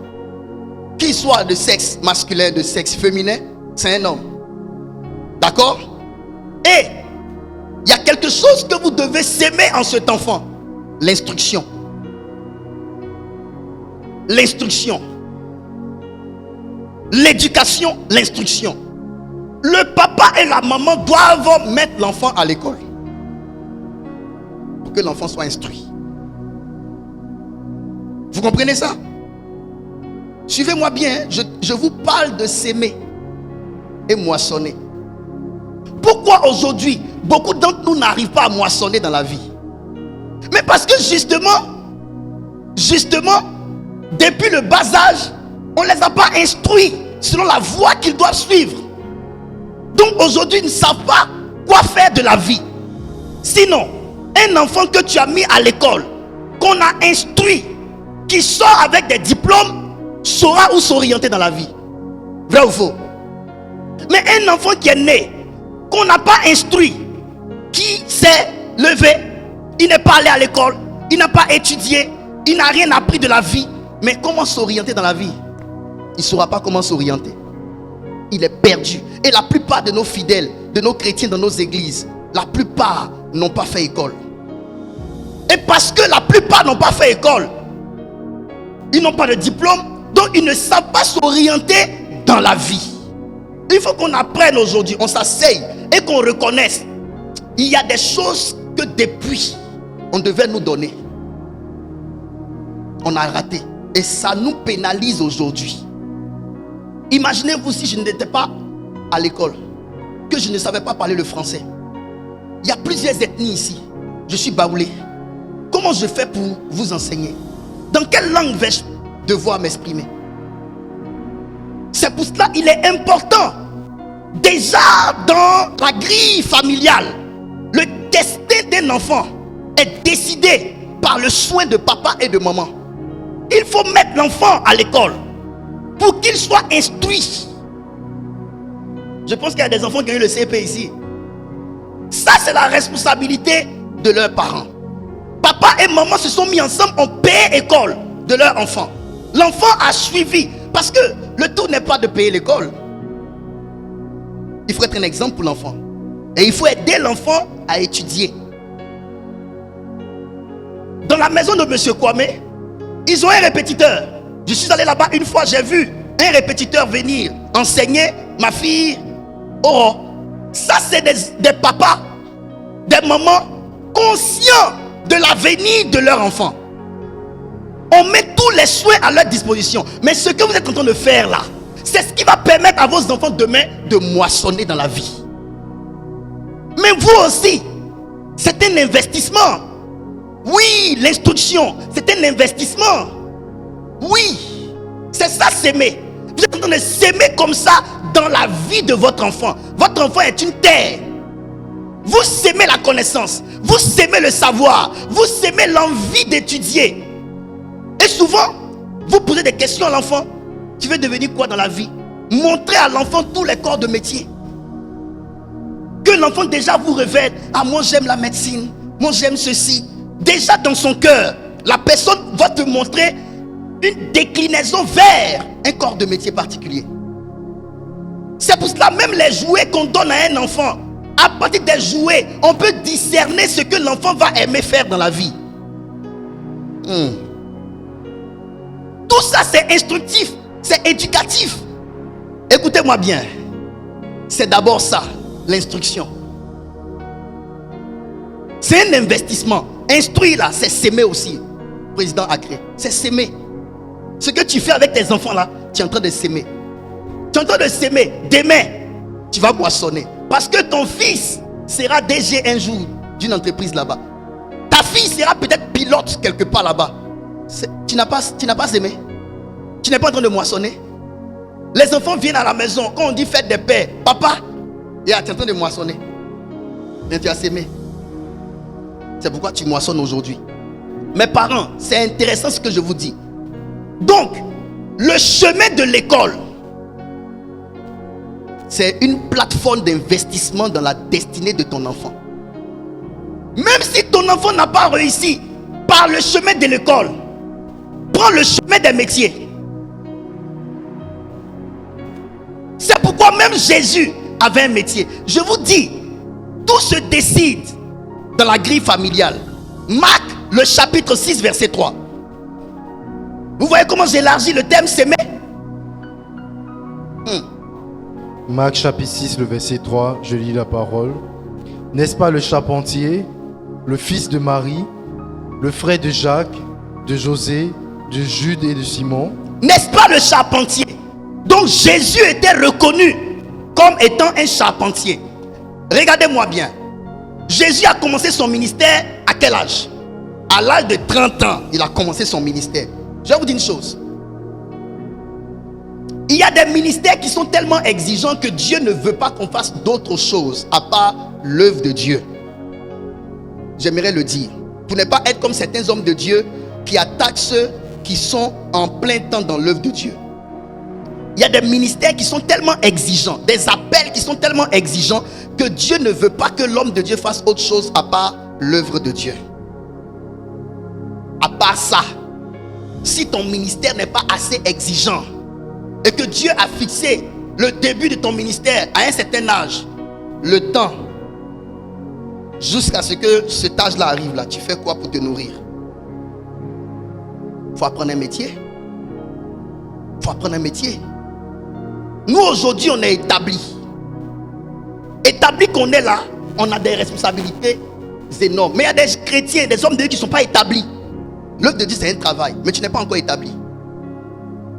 Qu'il soit de sexe masculin, de sexe féminin, c'est un homme. D'accord? Et il y a quelque chose que vous devez s'aimer en cet enfant. L'instruction. L'instruction. L'éducation, l'instruction. Le papa et la maman doivent mettre l'enfant à l'école pour que l'enfant soit instruit. Vous comprenez ça? Suivez-moi bien, je vous parle de s'aimer et moissonner. Pourquoi aujourd'hui beaucoup d'entre nous n'arrivent pas à moissonner dans la vie? Mais parce que justement, depuis le bas âge, on ne les a pas instruits selon la voie qu'ils doivent suivre. Donc aujourd'hui, ils ne savent pas quoi faire de la vie. Sinon, un enfant que tu as mis à l'école, qu'on a instruit, qui sort avec des diplômes, saura où s'orienter dans la vie. Vrai ou faux? Mais un enfant qui est né, qu'on n'a pas instruit, qui s'est levé, il n'est pas allé à l'école, il n'a pas étudié, il n'a rien appris de la vie. Mais comment s'orienter dans la vie? Il ne saura pas comment s'orienter. Il est perdu. Et la plupart de nos fidèles, de nos chrétiens dans nos églises, la plupart n'ont pas fait école. Et parce que la plupart n'ont pas fait école, ils n'ont pas de diplôme, donc ils ne savent pas s'orienter dans la vie. Il faut qu'on apprenne aujourd'hui, on s'asseye et qu'on reconnaisse. Il y a des choses que depuis, on devait nous donner. On a raté. Et ça nous pénalise aujourd'hui. Imaginez-vous si je n'étais pas à l'école, que je ne savais pas parler le français. Il y a plusieurs ethnies ici. Je suis baoulé. Comment je fais pour vous enseigner? Dans quelle langue vais-je devoir m'exprimer? C'est pour cela qu'il est important. Déjà dans la grille familiale, le destin d'un enfant est décidé par le soin de papa et de maman. Il faut mettre l'enfant à l'école pour qu'il soit instruit. Je pense qu'il y a des enfants qui ont eu le CP ici. Ça, c'est la responsabilité de leurs parents. Papa et maman se sont mis ensemble, ont payé l'école de leur enfant. L'enfant a suivi. Parce que le tout n'est pas de payer l'école. Il faut être un exemple pour l'enfant. Et il faut aider l'enfant à étudier. Dans la maison de M. Kwame, ils ont un répétiteur. Je suis allé là-bas une fois, j'ai vu un répétiteur venir enseigner ma fille. Oh, ça c'est des papas, des mamans conscients de l'avenir de leur enfant. On met tous les soins à leur disposition. Mais ce que vous êtes en train de faire là, c'est ce qui va permettre à vos enfants demain de moissonner dans la vie. Mais vous aussi, c'est un investissement. Oui, l'instruction, c'est un investissement. Oui, c'est ça s'aimer. Vous êtes en train de s'aimer comme ça dans la vie de votre enfant. Votre enfant est une terre. Vous s'aimez la connaissance, vous s'aimez le savoir, vous s'aimez l'envie d'étudier. Et souvent, vous posez des questions à l'enfant. Tu veux devenir quoi dans la vie? Montrez à l'enfant tous les corps de métier. Que l'enfant déjà vous révèle. Ah, moi j'aime la médecine, moi j'aime ceci. Déjà dans son cœur, la personne va te montrer une déclinaison vers un corps de métier particulier. C'est pour cela même les jouets qu'on donne à un enfant, à partir des jouets, on peut discerner ce que l'enfant va aimer faire dans la vie. Tout ça c'est instructif, c'est éducatif. Écoutez-moi bien. C'est d'abord ça, l'instruction. C'est un investissement. Instruire là, c'est s'aimer aussi. Président Acré, c'est s'aimer. Ce que tu fais avec tes enfants là, tu es en train de s'aimer. Tu es en train de s'aimer. Demain, tu vas moissonner. Parce que ton fils sera DG un jour d'une entreprise là-bas. Ta fille sera peut-être pilote quelque part là-bas. Tu n'as pas aimé. Tu n'es pas en train de moissonner. Les enfants viennent à la maison. Quand on dit fête des pères, papa, tu es en train de moissonner. Mais tu as s'aimé. C'est pourquoi tu moissonnes aujourd'hui. Mes parents, c'est intéressant ce que je vous dis. Donc, le chemin de l'école, c'est une plateforme d'investissement dans la destinée de ton enfant. Même si ton enfant n'a pas réussi par le chemin de l'école, prends le chemin des métiers. C'est pourquoi même Jésus avait un métier. Je vous dis, Tout se décide dans la grille familiale. Marc, le chapitre 6, verset 3. Vous voyez comment j'élargis le thème s'aimer? Marc chapitre 6, le verset 3, je lis la parole. N'est-ce pas le charpentier, le fils de Marie, le frère de Jacques, de José, de Jude et de Simon? N'est-ce pas le charpentier? Donc Jésus était reconnu comme étant un charpentier. Regardez-moi bien. Jésus a commencé son ministère à quel âge? À l'âge de 30 ans, il a commencé son ministère. Je vais vous dire une chose. Il y a des ministères qui sont tellement exigeants que Dieu ne veut pas qu'on fasse d'autres choses à part l'œuvre de Dieu. J'aimerais le dire. Pour ne pas être comme certains hommes de Dieu qui attaquent ceux qui sont en plein temps dans l'œuvre de Dieu. Il y a des ministères qui sont tellement exigeants, des appels qui sont tellement exigeants que Dieu ne veut pas que l'homme de Dieu fasse autre chose à part l'œuvre de Dieu. À part ça, si ton ministère n'est pas assez exigeant et que Dieu a fixé le début de ton ministère à un certain âge, le temps, jusqu'à ce que cet âge-là arrive là, tu fais quoi pour te nourrir? Il faut apprendre un métier. Il faut apprendre un métier. Nous aujourd'hui on est établis. Établis qu'on est là, on a des responsabilités énormes. Mais il y a des chrétiens, des hommes de Dieu qui ne sont pas établis. L'œuvre de Dieu c'est un travail, mais tu n'es pas encore établi.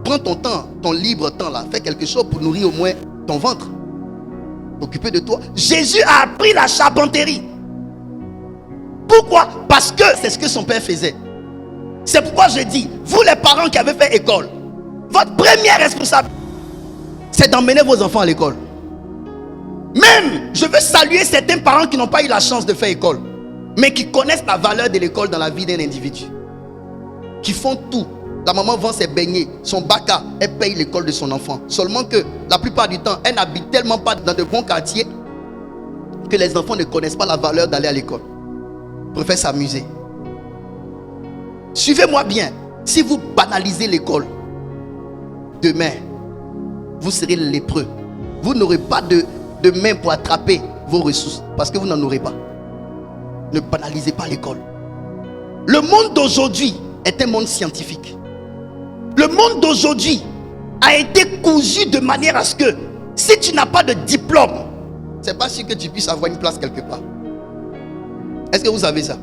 Prends ton temps, ton libre temps là, fais quelque chose pour nourrir au moins ton ventre. Occuper de toi. Jésus a appris la charpenterie. Pourquoi? Parce que c'est ce que son père faisait. C'est pourquoi je dis, vous les parents qui avez fait école, votre première responsabilité, c'est d'emmener vos enfants à l'école. Même, je veux saluer certains parents qui n'ont pas eu la chance de faire école, mais qui connaissent la valeur de l'école dans la vie d'un individu. Qui font tout. La maman vend ses beignets, son baka, elle paye l'école de son enfant. Seulement que la plupart du temps, elle n'habite tellement pas dans de bons quartiers que les enfants ne connaissent pas la valeur d'aller à l'école. Ils préfèrent s'amuser. Suivez-moi bien. Si vous banalisez l'école, demain, vous serez lépreux. Vous n'aurez pas de main pour attraper vos ressources parce que vous n'en aurez pas. Ne banalisez pas l'école. Le monde d'aujourd'hui est un monde scientifique. Le monde d'aujourd'hui a été cousu de manière à ce que si tu n'as pas de diplôme, c'est pas sûr que tu puisses avoir une place quelque part. Est-ce que vous savez ça?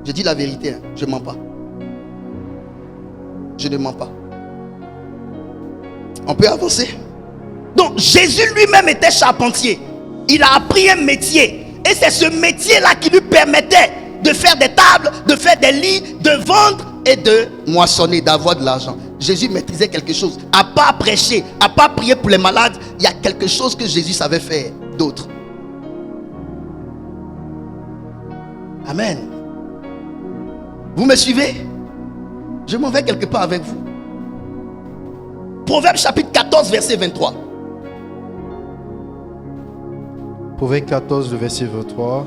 Je dis la vérité, hein. Je ne mens pas. Je ne mens pas. On peut avancer. Donc Jésus lui-même était charpentier. Il a appris un métier. Et c'est ce métier-là qui lui permettait de faire des tables, de faire des lits, de vendre et de moissonner, d'avoir de l'argent. Jésus maîtrisait quelque chose. À part prêcher, à part prier pour les malades, il y a quelque chose que Jésus savait faire d'autre. Amen. Vous me suivez? Je m'en vais quelque part avec vous. Proverbe chapitre 14, verset 23. Proverbe 14, le verset 23.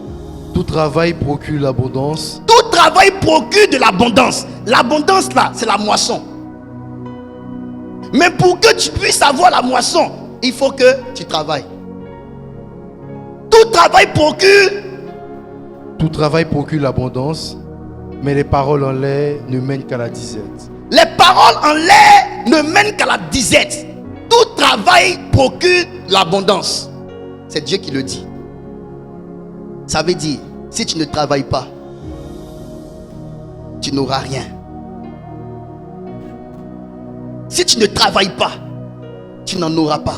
Tout travail procure l'abondance. Tout travail procure de l'abondance. L'abondance là, c'est la moisson. Mais pour que tu puisses avoir la moisson, il faut que tu travailles. Tout travail procure. Tout travail procure l'abondance, mais les paroles en l'air ne mènent qu'à la disette. Les paroles en l'air ne mènent qu'à la disette. Tout travail procure l'abondance. C'est Dieu qui le dit. Ça veut dire, si tu ne travailles pas, tu n'auras rien. Si tu ne travailles pas, tu n'en auras pas.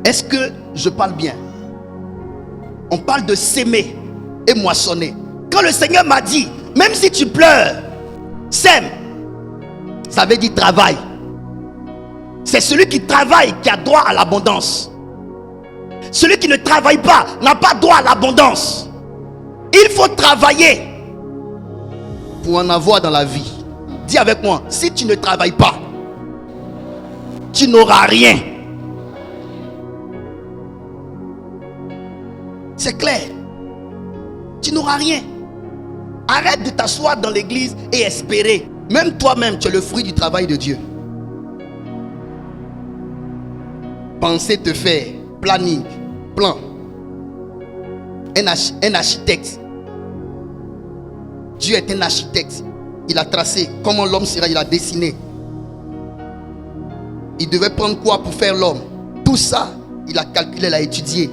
Est-ce que je parle bien? On parle de s'aimer et moissonner. Quand le Seigneur m'a dit, même si tu pleures, sème, ça veut dire travail. C'est celui qui travaille qui a droit à l'abondance. Celui qui ne travaille pas n'a pas droit à l'abondance. Il faut travailler pour en avoir dans la vie. Dis avec moi, si tu ne travailles pas, tu n'auras rien. C'est clair. Tu n'auras rien. Arrête de t'asseoir dans l'église et espérer. Même toi-même, tu es le fruit du travail de Dieu. Penser te faire, planning, plan. un architecte. Dieu est un architecte. Il a tracé comment l'homme sera, il a dessiné. Il devait prendre quoi pour faire l'homme? Tout ça, il a calculé, il a étudié.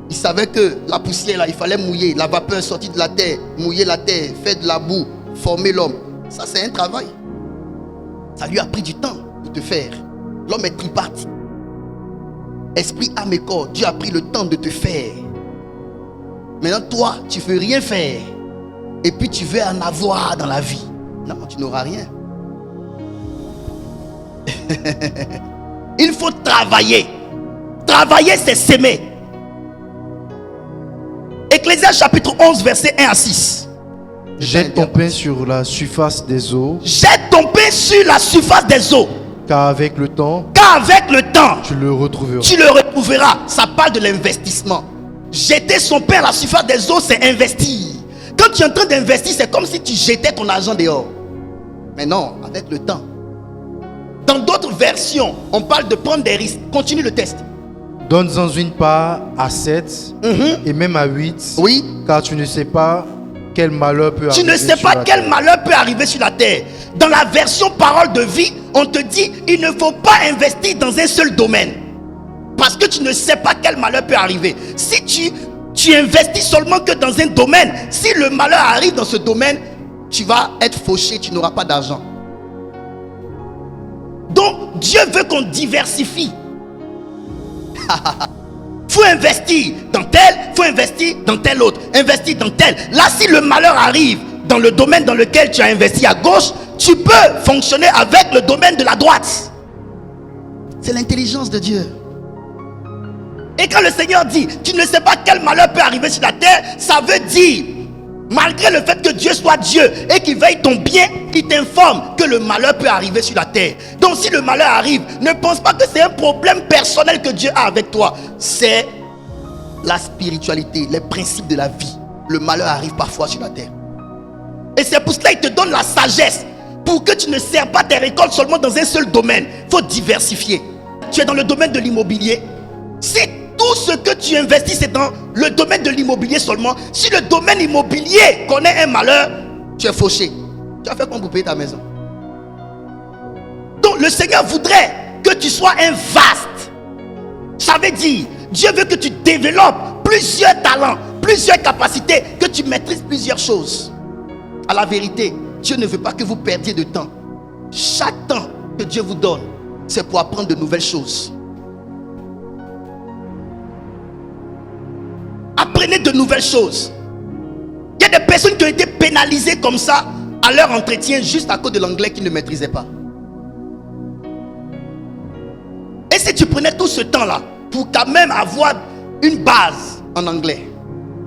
Il savait que la poussière là, il fallait mouiller, la vapeur sortie de la terre, mouiller la terre, faire de la boue, former l'homme. Ça, c'est un travail. Ça lui a pris du temps de te faire. L'homme est tripartite. Esprit, âme et corps. Dieu a pris le temps de te faire. Maintenant, toi, tu ne veux rien faire. Et puis, tu veux en avoir dans la vie. Non, tu n'auras rien. Il faut travailler. Travailler, c'est s'aimer. Ecclésiaste chapitre 11, verset 1 à 6. Jette ton pain sur la surface des eaux. Jette ton pain sur la surface des eaux. Car avec le temps, tu le retrouveras. Ça parle de l'investissement. Jeter son pain à la surface des eaux, c'est investir. Quand tu es en train d'investir, c'est comme si tu jetais ton argent dehors. Mais non, avec le temps. Dans d'autres versions, on parle de prendre des risques. Continue le test. Donne-en une part à 7 et même à 8. Oui. Car tu ne sais pas quel malheur peut arriver. Tu ne sais pas quel malheur peut arriver sur la terre. Dans la version parole de vie, on te dit il ne faut pas investir dans un seul domaine. Parce que tu ne sais pas quel malheur peut arriver. Si tu investis seulement que dans un domaine, si le malheur arrive dans ce domaine, tu vas être fauché, tu n'auras pas d'argent. Donc Dieu veut qu'on diversifie. Faut investir dans tel, faut investir dans tel autre, investir dans tel. Là, si le malheur arrive dans le domaine dans lequel tu as investi à gauche, tu peux fonctionner avec le domaine de la droite. C'est l'intelligence de Dieu. Et quand le Seigneur dit, tu ne sais pas quel malheur peut arriver sur la terre, ça veut dire, malgré le fait que Dieu soit Dieu et qu'il veille ton bien, il t'informe que le malheur peut arriver sur la terre. Donc si le malheur arrive, ne pense pas que c'est un problème personnel que Dieu a avec toi. C'est la spiritualité, les principes de la vie. Le malheur arrive parfois sur la terre. Et c'est pour cela qu'il te donne la sagesse. Pour que tu ne sers pas tes récoltes seulement dans un seul domaine. Il faut diversifier. Tu es dans le domaine de l'immobilier. Si tout ce que tu investis c'est dans le domaine de l'immobilier seulement, si le domaine immobilier connaît un malheur, tu es fauché. Tu as fait quoi pour payer ta maison? Donc le Seigneur voudrait que tu sois un vaste. Ça veut dire, Dieu veut que tu développes plusieurs talents, plusieurs capacités, que tu maîtrises plusieurs choses. À la vérité, Dieu ne veut pas que vous perdiez de temps. Chaque temps que Dieu vous donne, c'est pour apprendre de nouvelles choses. Apprenez de nouvelles choses. Il y a des personnes qui ont été pénalisées comme ça à leur entretien juste à cause de l'anglais qu'ils ne maîtrisaient pas. Et si tu prenais tout ce temps-là pour quand même avoir une base en anglais,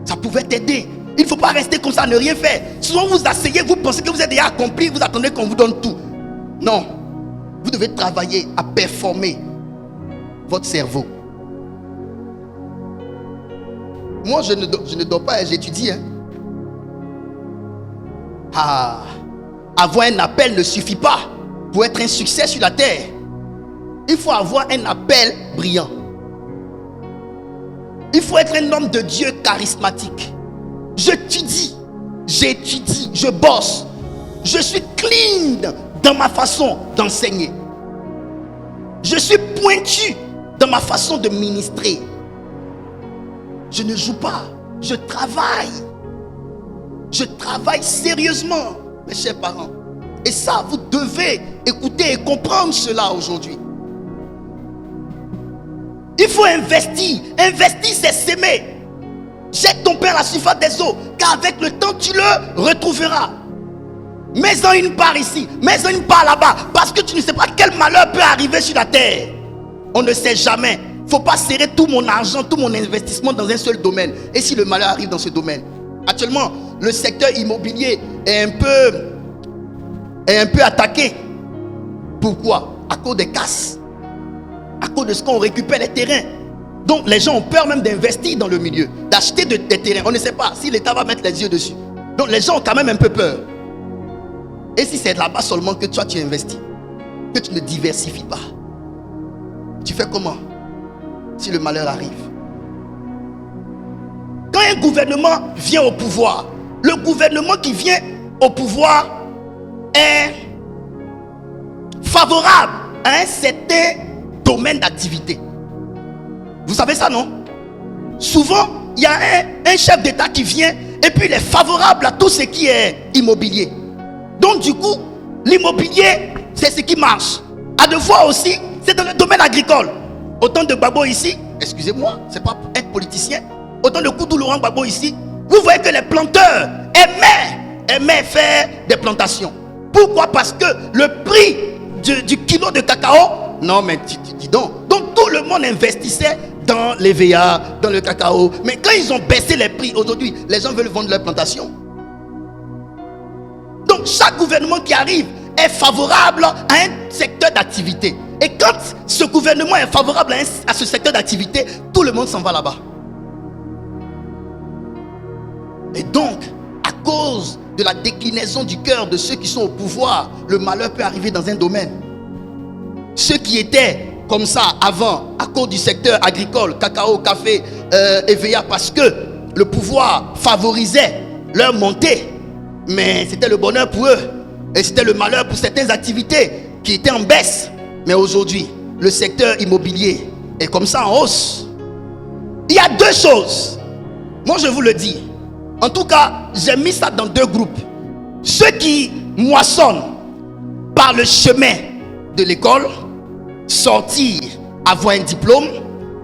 ça pouvait t'aider. Il ne faut pas rester comme ça, ne rien faire. Souvent vous asseyez, vous pensez que vous êtes déjà accompli, vous attendez qu'on vous donne tout. Non. Vous devez travailler à performer votre cerveau. Moi, je ne dors pas, j'étudie. Avoir un appel ne suffit pas pour être un succès sur la terre. Il faut avoir un appel brillant. Il faut être un homme de Dieu charismatique. J'étudie, je bosse. Je suis clean dans ma façon d'enseigner. Je suis pointu dans ma façon de ministrer. Je ne joue pas, je travaille. Je travaille sérieusement, mes chers parents. Et ça, vous devez écouter et comprendre cela aujourd'hui. Il faut investir. Investir, c'est s'aimer. Jette ton pain à la surface des eaux, car avec le temps, tu le retrouveras. Mets-en une part ici, mets-en une part là-bas, parce que tu ne sais pas quel malheur peut arriver sur la terre. On ne sait jamais. Il ne faut pas serrer tout mon argent, tout mon investissement dans un seul domaine. Et si le malheur arrive dans ce domaine? Actuellement, le secteur immobilier est un peu attaqué. Pourquoi? À cause des casses. À cause de ce qu'on récupère les terrains. Donc les gens ont peur même d'investir dans le milieu, d'acheter des terrains. On ne sait pas si l'État va mettre les yeux dessus. Donc les gens ont quand même un peu peur. Et si c'est là-bas seulement que toi tu investis, que tu ne diversifies pas, tu fais comment si le malheur arrive? quand un gouvernement vient au pouvoir, le gouvernement qui vient au pouvoir est favorable à un certain domaine d'activité. Vous savez ça, non? Souvent, il y a un chef d'État qui vient et puis il est favorable à tout ce qui est immobilier. Donc du coup, l'immobilier, c'est ce qui marche. À deux fois aussi, c'est dans le domaine agricole. Autant de Gbagbo ici, excusez-moi, c'est pas pour être politicien, autant de Koudou Laurent Gbagbo ici, vous voyez que les planteurs aimaient faire des plantations. Pourquoi? Parce que le prix du kilo de cacao, non mais dis donc tout le monde investissait dans les VA, dans le cacao. Mais quand ils ont baissé les prix, aujourd'hui, les gens veulent vendre leurs plantations. Donc chaque gouvernement qui arrive est favorable à un secteur d'activité. Et quand ce gouvernement est favorable à ce secteur d'activité, tout le monde s'en va là-bas. Et donc, à cause de la déclinaison du cœur de ceux qui sont au pouvoir, le malheur peut arriver dans un domaine. Ceux qui étaient comme ça avant, à cause du secteur agricole, cacao, café, EVA, parce que le pouvoir favorisait leur montée, mais c'était le bonheur pour eux et c'était le malheur pour certaines activités qui étaient en baisse. Mais aujourd'hui, le secteur immobilier est comme ça en hausse. Il y a deux choses. Moi, je vous le dis. En tout cas, j'ai mis ça dans deux groupes. Ceux qui moissonnent par le chemin de l'école, sortir, avoir un diplôme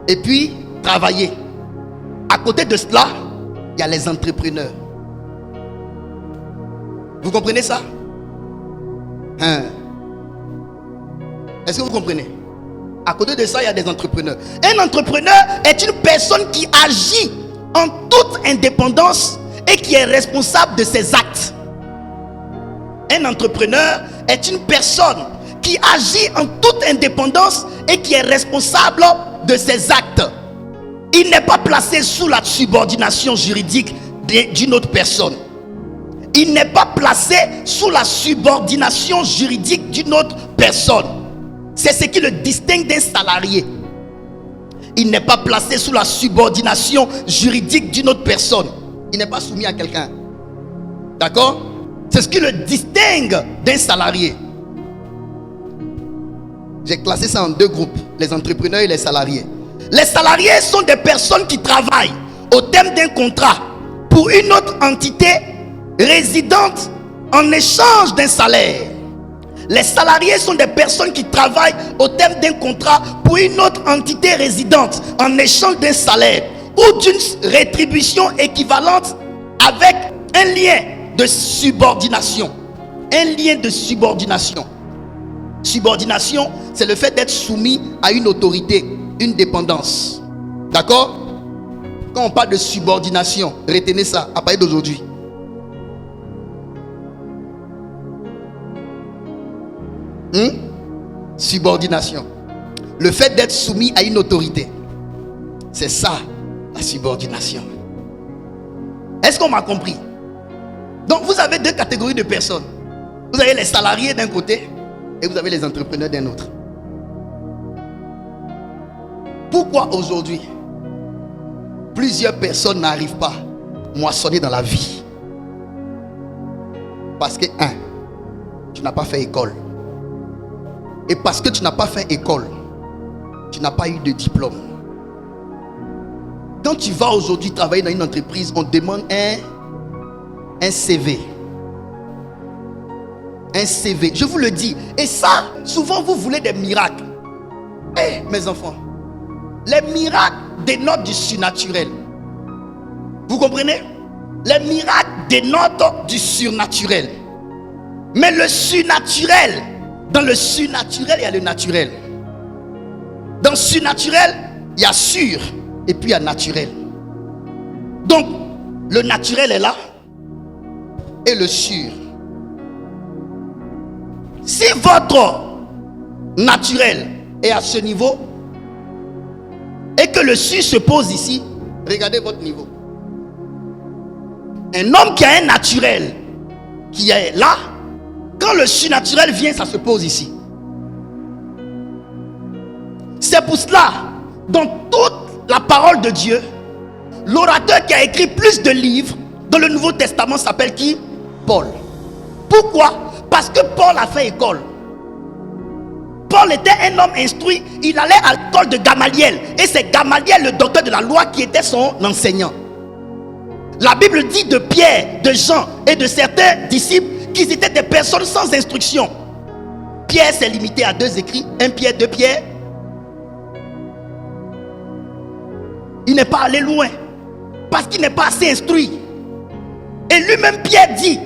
et puis travailler. À côté de cela, il y a les entrepreneurs. Vous comprenez ça? Est-ce que vous comprenez? À côté de ça, il y a des entrepreneurs. Un entrepreneur est une personne qui agit en toute indépendance et qui est responsable de ses actes. Un entrepreneur est une personne qui agit en toute indépendance et qui est responsable de ses actes. Il n'est pas placé sous la subordination juridique d'une autre personne. Il n'est pas placé sous la subordination juridique d'une autre personne. C'est ce qui le distingue d'un salarié. Il n'est pas placé sous la subordination juridique d'une autre personne. Il n'est pas soumis à quelqu'un. D'accord? C'est ce qui le distingue d'un salarié. J'ai classé ça en deux groupes, les entrepreneurs et les salariés. Les salariés sont des personnes qui travaillent au terme d'un contrat pour une autre entité résidente en échange d'un salaire. Les salariés sont des personnes qui travaillent au terme d'un contrat pour une autre entité résidente en échange d'un salaire ou d'une rétribution équivalente avec un lien de subordination. Un lien de subordination. Subordination, c'est le fait d'être soumis à une autorité, une dépendance. D'accord? Quand on parle de subordination, retenez ça à partir d'aujourd'hui. Subordination. Le fait d'être soumis à une autorité. C'est ça, la subordination. Est-ce qu'on m'a compris? Donc vous avez deux catégories de personnes. Vous avez les salariés d'un côté et vous avez les entrepreneurs d'un autre. Pourquoi aujourd'hui plusieurs personnes n'arrivent pas à moissonner dans la vie? Parce que tu n'as pas fait école. Et parce que tu n'as pas fait école, tu n'as pas eu de diplôme. Quand tu vas aujourd'hui travailler dans une entreprise, on demande un CV. Un CV, je vous le dis. Et ça, souvent vous voulez des miracles. Mes enfants, les miracles dénotent du surnaturel. Vous comprenez? Les miracles dénotent du surnaturel. Mais le surnaturel, dans le surnaturel, il y a le naturel. Dans le surnaturel, il y a sûr et puis il y a naturel. Donc, le naturel est là et le sûr. Si votre naturel est à ce niveau et que le sûr se pose ici, regardez votre niveau. Un homme qui a un naturel qui est là, quand le surnaturel vient, ça se pose ici. C'est pour cela, dans toute la parole de Dieu, l'orateur qui a écrit plus de livres dans le Nouveau Testament s'appelle qui? Paul. Pourquoi? Parce que Paul a fait école. Paul était un homme instruit. Il allait à l'école de Gamaliel. Et c'est Gamaliel, le docteur de la loi, qui était son enseignant. La Bible dit de Pierre, de Jean et de certains disciples qu'ils étaient des personnes sans instruction. Pierre s'est limité à 2 écrits, 1 Pierre, 2 Pierre. Il n'est pas allé loin parce qu'il n'est pas assez instruit. Et lui-même Pierre dit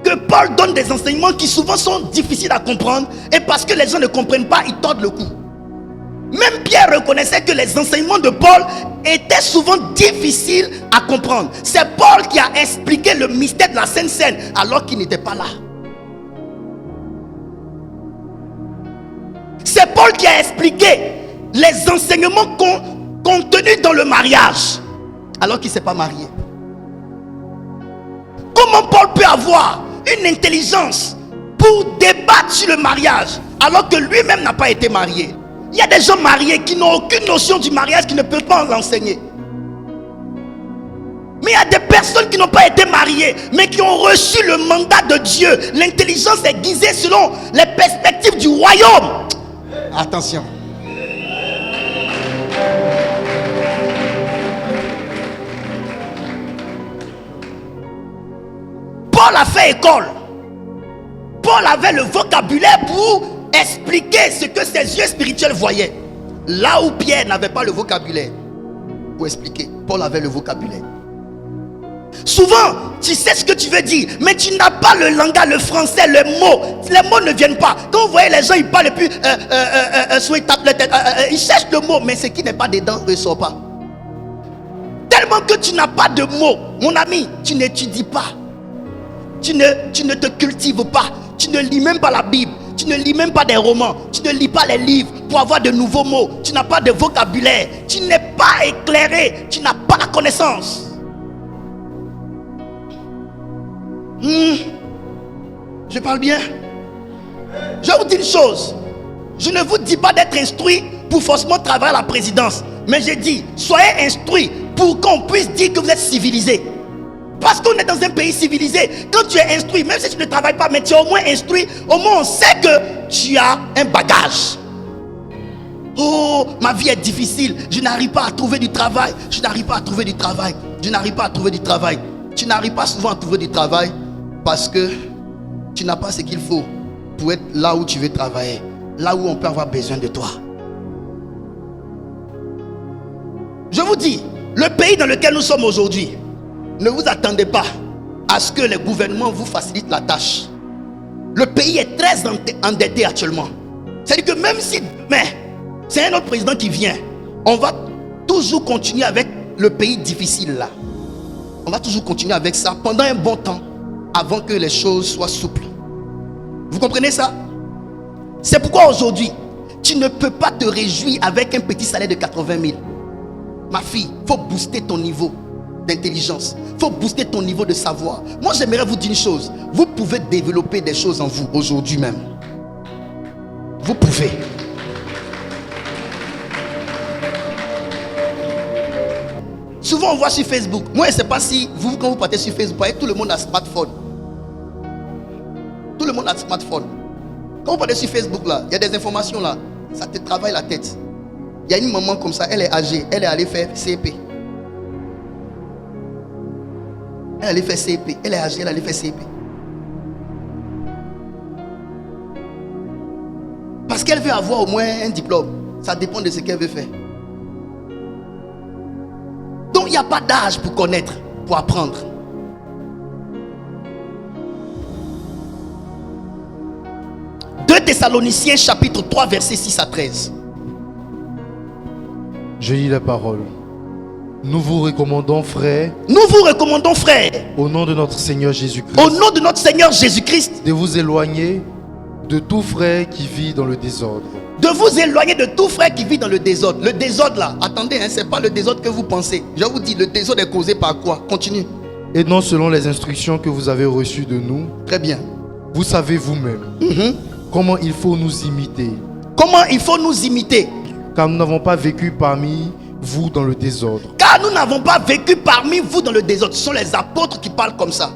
que Paul donne des enseignements qui souvent sont difficiles à comprendre, et parce que les gens ne comprennent pas, ils tordent le cou. Même Pierre reconnaissait que les enseignements de Paul étaient souvent difficiles à comprendre. C'est Paul qui a expliqué le mystère de la Sainte Seine alors qu'il n'était pas là. C'est Paul qui a expliqué les enseignements contenus dans le mariage alors qu'il ne s'est pas marié. Comment Paul peut avoir une intelligence pour débattre sur le mariage alors que lui-même n'a pas été marié? Il y a des gens mariés qui n'ont aucune notion du mariage, qui ne peuvent pas l'enseigner. Mais il y a des personnes qui n'ont pas été mariées, mais qui ont reçu le mandat de Dieu. L'intelligence est guisée selon les perspectives du royaume. Attention. Paul a fait école. Paul avait le vocabulaire pour expliquer ce que ses yeux spirituels voyaient. Là où Pierre n'avait pas le vocabulaire pour expliquer, Paul avait le vocabulaire. Souvent, tu sais ce que tu veux dire, mais tu n'as pas le langage, le français, les mots ne viennent pas. Quand vous voyez les gens, ils parlent et puis ils cherchent le mot, mais ce qui n'est pas dedans ne ressort pas. Tellement que tu n'as pas de mots, mon ami, tu n'étudies pas. Tu ne te cultives pas. Tu ne lis même pas la Bible. Tu ne lis même pas des romans. Tu ne lis pas les livres pour avoir de nouveaux mots. Tu n'as pas de vocabulaire. Tu n'es pas éclairé. Tu n'as pas la connaissance. Je parle bien. Je vous dis une chose. Je ne vous dis pas d'être instruit pour forcément travailler à la présidence. Mais je dis, soyez instruit pour qu'on puisse dire que vous êtes civilisé. Parce qu'on est dans un pays civilisé. Quand tu es instruit, même si tu ne travailles pas, mais tu es au moins instruit, au moins on sait que tu as un bagage. Oh, ma vie est difficile. Je n'arrive pas à trouver du travail. Je n'arrive pas à trouver du travail. Je n'arrive pas à trouver du travail. Tu n'arrives pas souvent à trouver du travail parce que tu n'as pas ce qu'il faut pour être là où tu veux travailler. Là où on peut avoir besoin de toi. Je vous dis, le pays dans lequel nous sommes aujourd'hui, ne vous attendez pas à ce que les gouvernements vous facilitent la tâche. Le pays est très endetté actuellement. C'est-à-dire que même si demain, c'est un autre président qui vient, on va toujours continuer avec le pays difficile là. On va toujours continuer avec ça pendant un bon temps avant que les choses soient souples. Vous comprenez ça? C'est pourquoi aujourd'hui, tu ne peux pas te réjouir avec un petit salaire de 80 000. Ma fille, il faut booster ton niveau d'intelligence. Il faut booster ton niveau de savoir. Moi, j'aimerais vous dire une chose. Vous pouvez développer des choses en vous aujourd'hui même. Vous pouvez. Souvent, on voit sur Facebook. Moi, je ne sais pas si vous, quand vous partez sur Facebook, tout le monde a smartphone. Tout le monde a smartphone. Quand vous partez sur Facebook, là, il y a des informations là. Ça te travaille la tête. Il y a une maman comme ça, elle est âgée. Elle est allée faire CEP. Elle est allée faire CEP. Elle est âgée, elle est allée faire CEP. Parce qu'elle veut avoir au moins un diplôme. Ça dépend de ce qu'elle veut faire. Donc il n'y a pas d'âge pour connaître, pour apprendre. Thessaloniciens chapitre 3 versets 6 à 13. Je lis la parole. Nous vous recommandons, frères. Nous vous recommandons, frères. Au nom de notre Seigneur Jésus-Christ. Au nom de notre Seigneur Jésus-Christ. De vous éloigner de tout frère qui vit dans le désordre. De vous éloigner de tout frère qui vit dans le désordre. Le désordre là, attendez, ce n'est pas le désordre que vous pensez. Je vous dis, le désordre est causé par quoi? Continue. Et non selon les instructions que vous avez reçues de nous. Très bien. Vous savez vous-même comment il faut nous imiter. Comment il faut nous imiter? Car nous n'avons pas vécu parmi vous dans le désordre. Car Car nous n'avons pas vécu parmi vous dans le désordre. Ce sont les apôtres qui parlent comme ça.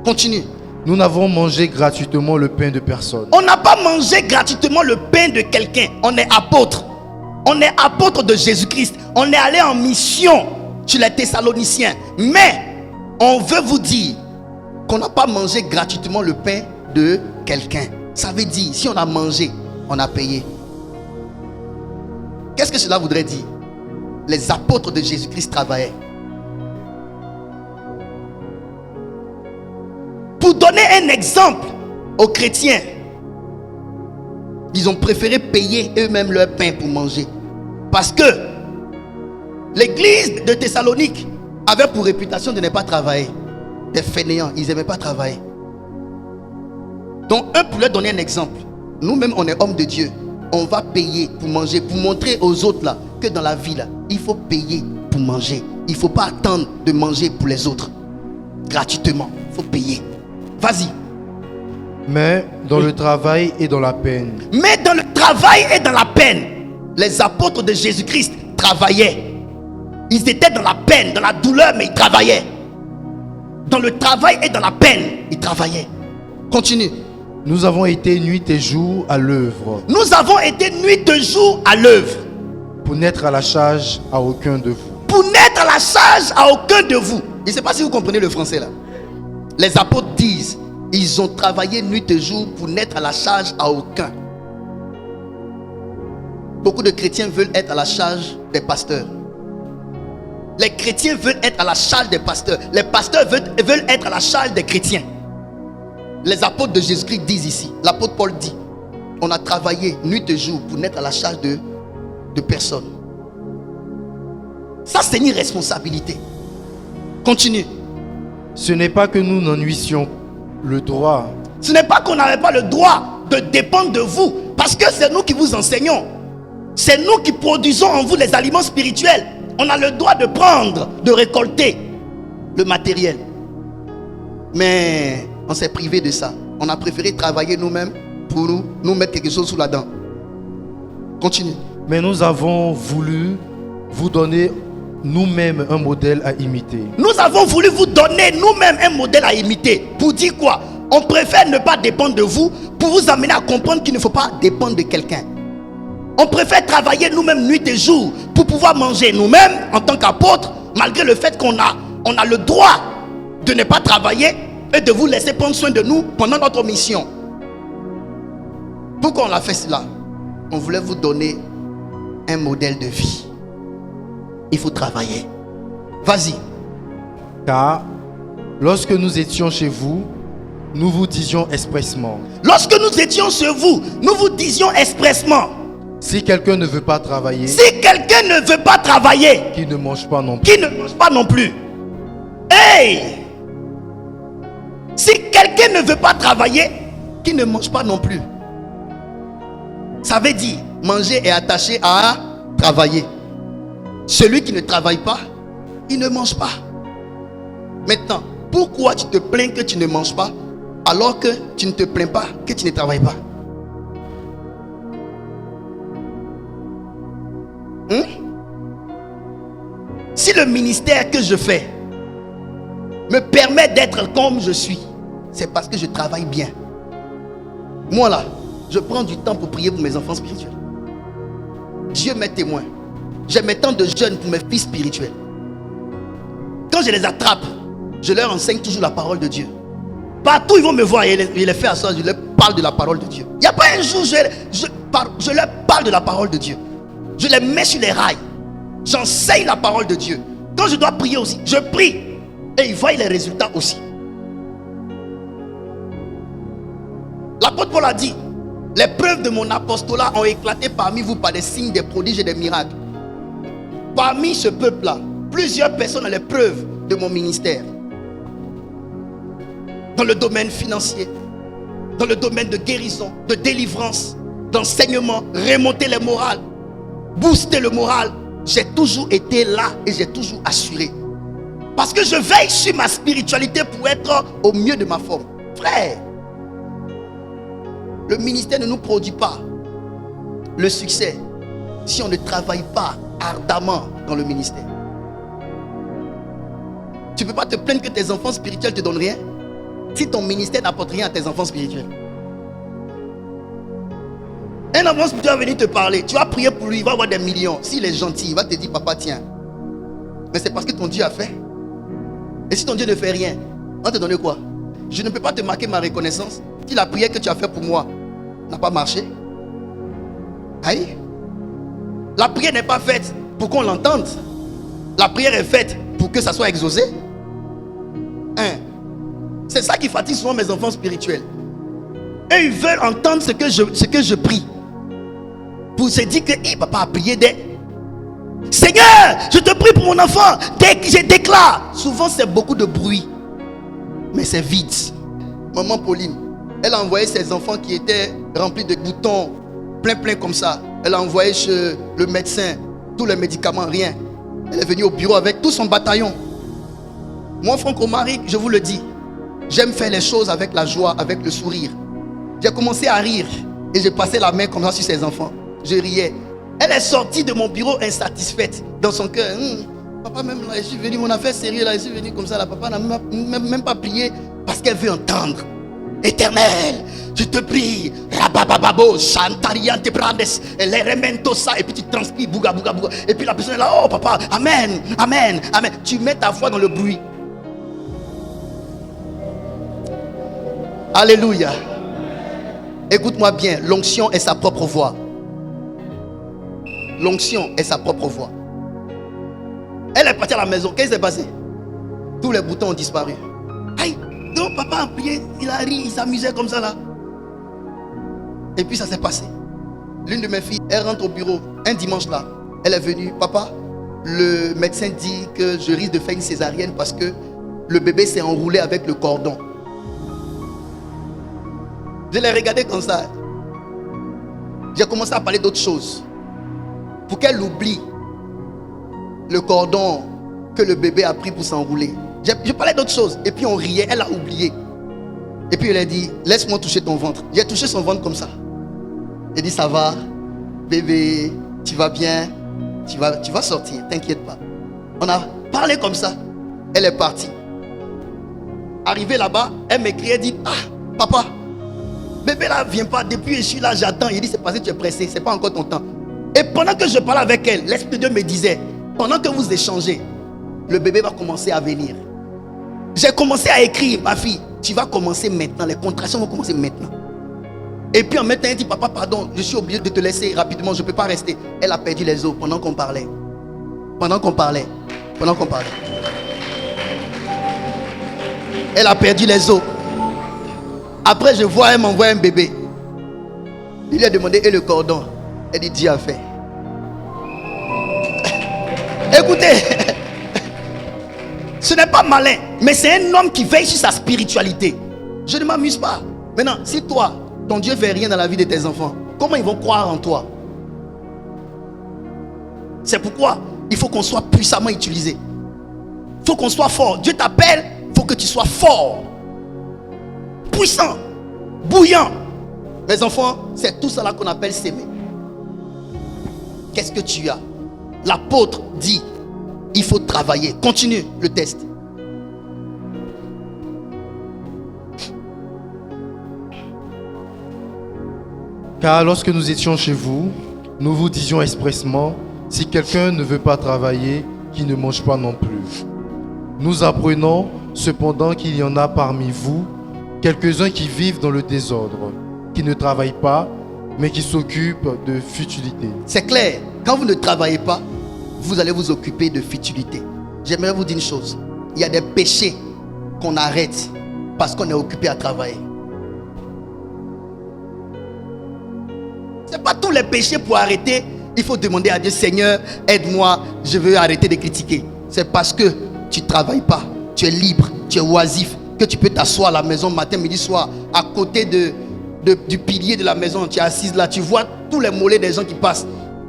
Continue. Nous n'avons mangé gratuitement le pain de personne. On n'a pas mangé gratuitement le pain de quelqu'un. On est apôtre. On est apôtre de Jésus-Christ. On est allé en mission chez les Thessaloniciens. Mais on veut vous dire qu'on n'a pas mangé gratuitement le pain de quelqu'un. Ça veut dire, si on a mangé, on a payé. Qu'est-ce que cela voudrait dire? Les apôtres de Jésus-Christ travaillaient. Pour donner un exemple aux chrétiens, ils ont préféré payer eux-mêmes leur pain pour manger. Parce que l'église de Thessalonique avait pour réputation de ne pas travailler. Des fainéants, ils n'aimaient pas travailler. Donc, eux, pour leur donner un exemple, nous-mêmes, on est hommes de Dieu. On va payer pour manger, pour montrer aux autres là, que dans la vie, là, il faut payer pour manger. Il ne faut pas attendre de manger pour les autres. Gratuitement, il faut payer. Vas-y. Mais dans le travail et dans la peine. Mais dans le travail et dans la peine, les apôtres de Jésus-Christ travaillaient. Ils étaient dans la peine, dans la douleur, mais ils travaillaient. Dans le travail et dans la peine, ils travaillaient. Continue. Nous avons été nuit et jour à l'œuvre. Nous avons été nuit et jour à l'œuvre. Pour n'être à la charge à aucun de vous. Pour n'être à la charge à aucun de vous. Je ne sais pas si vous comprenez le français là. Les apôtres disent, ils ont travaillé nuit et jour pour n'être à la charge à aucun. Beaucoup de chrétiens veulent être à la charge des pasteurs. Les chrétiens veulent être à la charge des pasteurs. Les pasteurs veulent être à la charge des chrétiens. Les apôtres de Jésus-Christ disent ici, l'apôtre Paul dit, on a travaillé nuit et jour pour n'être à la charge de personne. Ça, c'est une responsabilité. Continue. Ce n'est pas que nous n'ennuisions le droit. Ce n'est pas qu'on n'avait pas le droit de dépendre de vous, parce que c'est nous qui vous enseignons. C'est nous qui produisons en vous les aliments spirituels. On a le droit de prendre, de récolter le matériel. Mais on s'est privé de ça. On a préféré travailler nous-mêmes pour nous mettre quelque chose sous la dent. Continue. Mais nous avons voulu vous donner nous-mêmes un modèle à imiter. Nous avons voulu vous donner nous-mêmes un modèle à imiter. Pour dire quoi? On préfère ne pas dépendre de vous pour vous amener à comprendre qu'il ne faut pas dépendre de quelqu'un. On préfère travailler nous-mêmes nuit et jour pour pouvoir manger nous-mêmes en tant qu'apôtres, malgré le fait qu'on a le droit de ne pas travailler et de vous laisser prendre soin de nous pendant notre mission. Pourquoi on a fait cela? On voulait vous donner un modèle de vie. Il faut travailler. Vas-y. Car lorsque nous étions chez vous, nous vous disions expressement. Lorsque nous étions chez vous, nous vous disions expressement. Si quelqu'un ne veut pas travailler. Si quelqu'un ne veut pas travailler. Qu'il ne mange pas non plus. Qu'il ne mange pas non plus. Hey! Si quelqu'un ne veut pas travailler, qu'il ne mange pas non plus. Ça veut dire, manger est attaché à travailler. Celui qui ne travaille pas, il ne mange pas. Maintenant, pourquoi tu te plains que tu ne manges pas alors que tu ne te plains pas que tu ne travailles pas? Si le ministère que je fais me permet d'être comme je suis, c'est parce que je travaille bien. Moi là, je prends du temps pour prier pour mes enfants spirituels. Dieu m'est témoin. J'ai mes temps de jeûne pour mes fils spirituels. Quand je les attrape, je leur enseigne toujours la parole de Dieu. Partout ils vont me voir et je les fais asseoir, je leur parle de la parole de Dieu. Il n'y a pas un jour je leur parle de la parole de Dieu. Je les mets sur les rails. J'enseigne la parole de Dieu. Quand je dois prier aussi, je prie. Et ils voient les résultats aussi. L'apôtre Paul a dit, les preuves de mon apostolat ont éclaté parmi vous par des signes, des prodiges et des miracles. Parmi ce peuple-là, plusieurs personnes ont les preuves de mon ministère. Dans le domaine financier, dans le domaine de guérison, de délivrance, d'enseignement, remonter les morales, booster le moral. J'ai toujours été là et j'ai toujours assuré. Parce que je veille sur ma spiritualité pour être au mieux de ma forme. Frère, le ministère ne nous produit pas le succès si on ne travaille pas ardemment dans le ministère. Tu ne peux pas te plaindre que tes enfants spirituels ne te donnent rien. Si ton ministère n'apporte rien à tes enfants spirituels. Un enfant spirituel va venir te parler. Tu vas prier pour lui, il va avoir des millions. S'il est gentil, il va te dire, papa, tiens. Mais c'est parce que ton Dieu a fait. Et si ton Dieu ne fait rien, on va te donner quoi? Je ne peux pas te marquer ma reconnaissance si la prière que tu as faite pour moi n'a pas marché. Aïe. La prière n'est pas faite pour qu'on l'entende. La prière est faite pour que ça soit exaucé. C'est ça qui fatigue souvent mes enfants spirituels. Et ils veulent entendre ce que je prie. Pour se dire que papa a prié des... Seigneur, je te prie pour mon enfant. Dès que je déclare, souvent c'est beaucoup de bruit. Mais c'est vide. Maman Pauline, elle a envoyé ses enfants qui étaient remplis de boutons, plein comme ça. Elle a envoyé chez le médecin tous les médicaments, rien. Elle est venue au bureau avec tout son bataillon. Moi, Franco-Marie, je vous le dis, j'aime faire les choses avec la joie, avec le sourire. J'ai commencé à rire et j'ai passé la main comme ça sur ses enfants. Je riais. Elle est sortie de mon bureau insatisfaite dans son cœur. Papa, même là, je suis venu, mon affaire sérieuse, là, je suis venu comme ça. Là, papa n'a même pas prié parce qu'elle veut entendre. Éternel, je te prie. Rabababo, Chantaria te brandes, les remento ça. Et puis tu transpires, bouga. Et puis la personne est là, oh papa, amen. Tu mets ta foi dans le bruit. Alléluia. Écoute-moi bien, l'onction est sa propre voix. L'onction est sa propre voix. Elle est partie à la maison. Qu'est-ce qui s'est passé? Tous les boutons ont disparu. Aïe, donc papa a prié, il a ri, il s'amusait comme ça là. Et puis ça s'est passé. L'une de mes filles, elle rentre au bureau un dimanche là. Elle est venue, papa, le médecin dit que je risque de faire une césarienne parce que le bébé s'est enroulé avec le cordon. Je l'ai regardé comme ça. J'ai commencé à parler d'autres choses. Pour qu'elle oublie le cordon que le bébé a pris pour s'enrouler. Je parlais d'autres choses. Et puis on riait, elle a oublié. Et puis elle a dit, laisse-moi toucher ton ventre. J'ai touché son ventre comme ça. Elle dit, ça va, bébé, tu vas bien, tu vas sortir, t'inquiète pas. On a parlé comme ça. Elle est partie. Arrivée là-bas, elle m'écrit, elle dit, papa, bébé là vient pas, depuis je suis là, j'attends. Il dit, c'est parce que tu es pressé, c'est pas encore ton temps. Et pendant que je parlais avec elle, l'Esprit de Dieu me disait, pendant que vous échangez, le bébé va commencer à venir. J'ai commencé à écrire, ma fille, tu vas commencer maintenant, les contractions vont commencer maintenant. Et puis en même temps, elle dit, papa, pardon, je suis obligé de te laisser rapidement, je ne peux pas rester. Elle a perdu les os pendant qu'on parlait. Elle a perdu les os. Après, je vois, elle m'envoie un bébé. Il lui a demandé, et le cordon? Elle dit, Dieu a fait. Écoutez, ce n'est pas malin, mais c'est un homme qui veille sur sa spiritualité. Je ne m'amuse pas. Maintenant, si toi, ton Dieu ne fait rien dans la vie de tes enfants, comment ils vont croire en toi? C'est pourquoi il faut qu'on soit puissamment utilisé. Il faut qu'on soit fort. Dieu t'appelle, il faut que tu sois fort, puissant, bouillant. Mes enfants, c'est tout cela qu'on appelle s'aimer. Qu'est-ce que tu as? L'apôtre dit, il faut travailler. Continue le test. Car lorsque nous étions chez vous, nous vous disions expressément, si quelqu'un ne veut pas travailler, qu'il ne mange pas non plus. Nous apprenons cependant qu'il y en a parmi vous quelques-uns qui vivent dans le désordre, qui ne travaillent pas, mais qui s'occupent de futilité. C'est clair, quand vous ne travaillez pas, vous allez vous occuper de futilité. J'aimerais vous dire une chose. Il y a des péchés qu'on arrête parce qu'on est occupé à travailler. Ce n'est pas tous les péchés pour arrêter. Il faut demander à Dieu, Seigneur, aide-moi, je veux arrêter de critiquer. C'est parce que tu ne travailles pas, tu es libre, tu es oisif, que tu peux t'asseoir à la maison matin, midi, soir, à côté du pilier de la maison. Tu es assise là, tu vois tous les mollets des gens qui passent.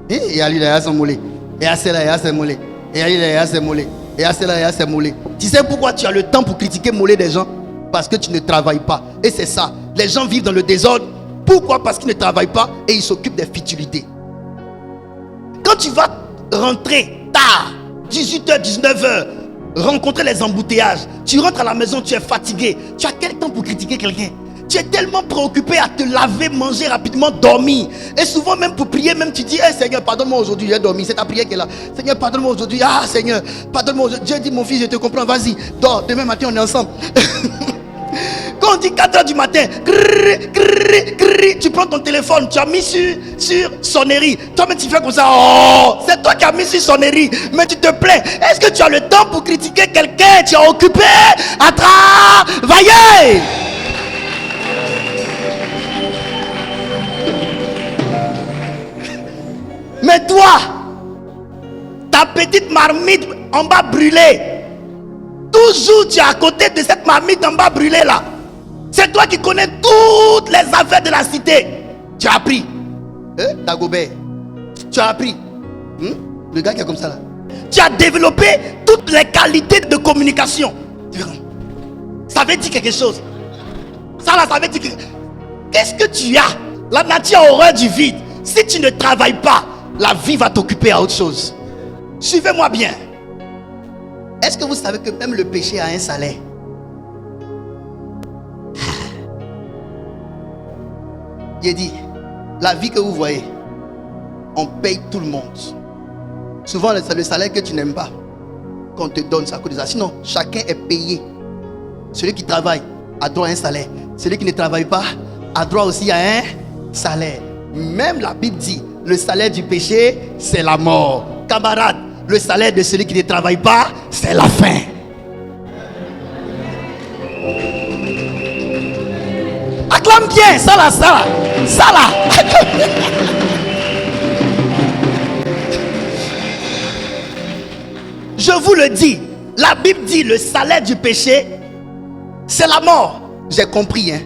Et à lui, il y a son mollet. Et à celle-là, il y a ses mollets. Et à lui, il y a ses mollets. Et à celle-là, il y a ses mollets. Tu sais pourquoi tu as le temps pour critiquer mollets des gens? Parce que tu ne travailles pas. Et c'est ça. Les gens vivent dans le désordre. Pourquoi? Parce qu'ils ne travaillent pas et ils s'occupent des futilités. Quand tu vas rentrer tard, 18h, 19h, rencontrer les embouteillages. Tu rentres à la maison, tu es fatigué. Tu as quel temps pour critiquer quelqu'un? Tu es tellement préoccupé à te laver, manger rapidement, dormir. Et souvent même pour prier, même tu dis, hey, Seigneur, pardonne-moi aujourd'hui, j'ai dormi. C'est ta prière qui est là. Seigneur, pardonne-moi aujourd'hui. Ah Seigneur, pardonne-moi aujourd'hui. Dieu dit, mon fils, je te comprends, vas-y, dors. Demain matin, on est ensemble. Quand on dit 4h du matin, tu prends ton téléphone, tu as mis sur sonnerie. Toi-même tu fais comme ça. Oh, c'est toi qui as mis sur sonnerie. Mais tu te plains. Est-ce que tu as le temps pour critiquer quelqu'un? Tu es occupé à travailler. Mais toi, ta petite marmite en bas brûlée, toujours tu es à côté de cette marmite en bas brûlée là. C'est toi qui connais toutes les affaires de la cité. Tu as appris. Dagobert. Tu as appris. Le gars qui est comme ça là. Tu as développé toutes les qualités de communication. Ça veut dire quelque chose. Ça là, ça veut dire que... Qu'est-ce que tu as? La nature a horreur du vide. Si tu ne travailles pas, la vie va t'occuper à autre chose. Suivez-moi bien. Est-ce que vous savez que même le péché a un salaire? J'ai dit, la vie que vous voyez, on paye tout le monde. Souvent, c'est le salaire que tu n'aimes pas qu'on te donne, ça coûte ça. Sinon, chacun est payé. Celui qui travaille a droit à un salaire. Celui qui ne travaille pas a droit aussi à un salaire. Même la Bible dit, le salaire du péché, c'est la mort. Camarade, le salaire de celui qui ne travaille pas, c'est la faim. Acclame bien, ça là. Je vous le dis, la Bible dit le salaire du péché, c'est la mort. J'ai compris, hein.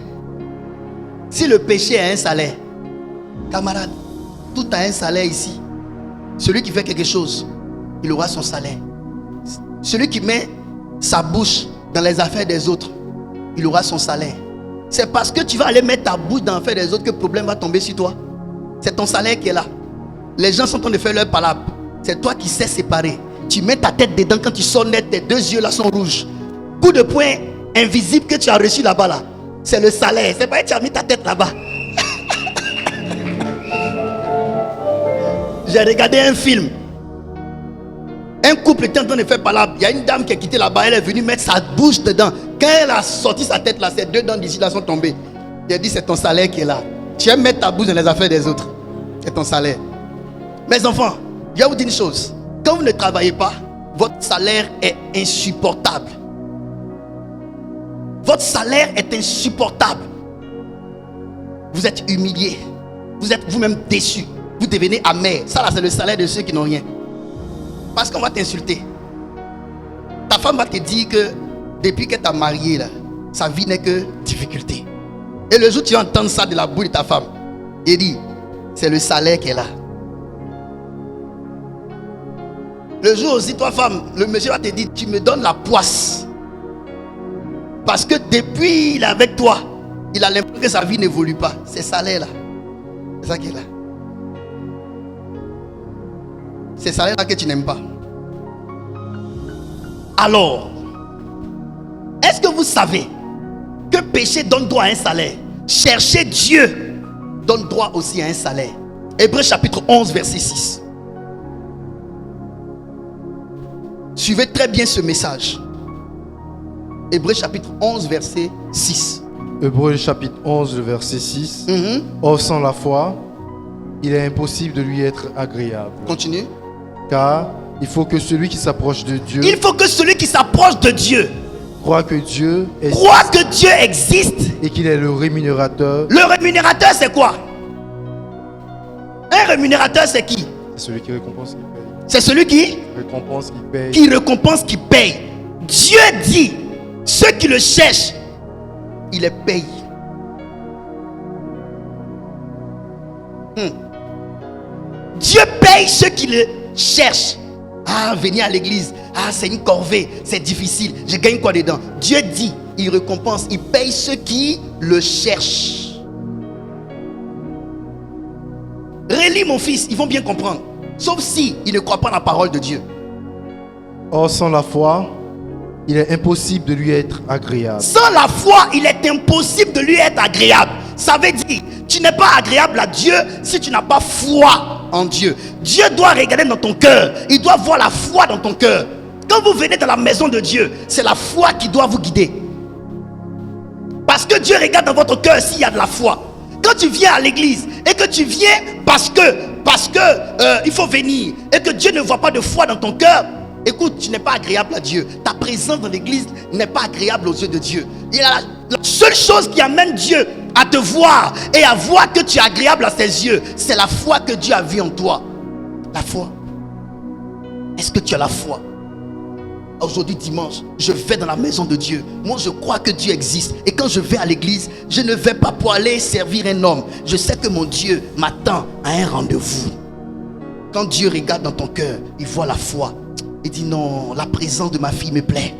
Si le péché a un salaire, camarade, tout a un salaire ici. Celui qui fait quelque chose, il aura son salaire. Celui qui met sa bouche dans les affaires des autres, il aura son salaire. C'est parce que tu vas aller mettre ta bouche dans l'affaire des autres que le problème va tomber sur toi. C'est ton salaire qui est là. Les gens sont en train de faire leur palabre. C'est toi qui sais séparer. Tu mets ta tête dedans, quand tu sors net, tes deux yeux là sont rouges. Coup de poing invisible que tu as reçu là-bas là. C'est le salaire. C'est pas que tu as mis ta tête là-bas. J'ai regardé un film. Un couple était en train de faire palabre. Il y a une dame qui a quitté là-bas. Elle est venue mettre sa bouche dedans. Quand elle a sorti sa tête là, ses deux dents d'ici là sont tombées. Il a dit, c'est ton salaire qui est là. Tu aimes mettre ta bouche dans les affaires des autres. C'est ton salaire. Mes enfants, je vais vous dire une chose. Quand vous ne travaillez pas, votre salaire est insupportable. Votre salaire est insupportable. Vous êtes humilié. Vous êtes vous-même déçu. Vous devenez amer. Ça là, c'est le salaire de ceux qui n'ont rien. Parce qu'on va t'insulter. Ta femme va te dire que depuis qu'elle t'a marié là, sa vie n'est que difficulté. Et le jour où tu vas entendre ça de la bouche de ta femme, il dit, c'est le salaire qu'elle a. Le jour aussi, toi femme, le monsieur va te dire, tu me donnes la poisse. Parce que depuis il est avec toi, il a l'impression que sa vie n'évolue pas. C'est salaire là. C'est ça qu'il a. C'est salaire là que tu n'aimes pas. Alors, est-ce que vous savez que péché donne droit à un salaire? Chercher Dieu donne droit aussi à un salaire. Hébreux chapitre 11 verset 6. Suivez très bien ce message. Hébreux chapitre 11 verset 6. Hébreux chapitre 11 verset 6. Or sans la foi, il est impossible de lui être agréable. Continue. Car il faut que celui qui s'approche de Dieu. Il faut que celui qui s'approche de Dieu croit que Dieu existe et qu'il est le rémunérateur. Le rémunérateur c'est quoi? Un rémunérateur c'est qui? C'est celui qui récompense, qui paye. C'est celui qui récompense, qui paye. Qui récompense, qui paye. Dieu dit, ceux qui le cherchent, il les paye. Dieu paye ceux qui le cherchent. Ah, venir à l'église, ah, c'est une corvée, c'est difficile, je gagne quoi dedans? Dieu dit, il récompense, il paye ceux qui le cherchent. Relis mon fils, ils vont bien comprendre. Sauf si ils ne croient pas à la parole de Dieu. Or sans la foi, il est impossible de lui être agréable. Sans la foi, il est impossible de lui être agréable. Ça veut dire, tu n'es pas agréable à Dieu si tu n'as pas foi en Dieu. Dieu doit regarder dans ton cœur. Il doit voir la foi dans ton cœur. Quand vous venez dans la maison de Dieu, c'est la foi qui doit vous guider. Parce que Dieu regarde dans votre cœur s'il y a de la foi. Quand tu viens à l'église et que tu viens parce que il faut venir et que Dieu ne voit pas de foi dans ton cœur, écoute, tu n'es pas agréable à Dieu. Ta présence dans l'église n'est pas agréable aux yeux de Dieu. Et la seule chose qui amène Dieu à te voir et à voir que tu es agréable à ses yeux, c'est la foi que Dieu a vue en toi. La foi. Est-ce que tu as la foi? Aujourd'hui dimanche, je vais dans la maison de Dieu. Moi je crois que Dieu existe. Et quand je vais à l'église, je ne vais pas pour aller servir un homme. Je sais que mon Dieu m'attend à un rendez-vous. Quand Dieu regarde dans ton cœur, il voit la foi. Il dit non, la présence de ma fille me plaît.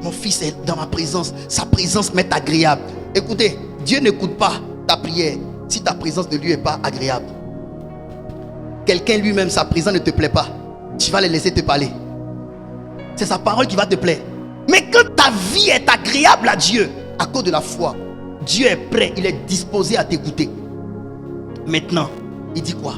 Mon fils est dans ma présence. Sa présence m'est agréable. Écoutez, Dieu n'écoute pas ta prière si ta présence ne lui est pas agréable. Quelqu'un lui-même, sa présence ne te plaît pas, tu vas le laisser te parler. C'est sa parole qui va te plaire. Mais quand ta vie est agréable à Dieu, à cause de la foi, Dieu est prêt, il est disposé à t'écouter. Maintenant, il dit quoi?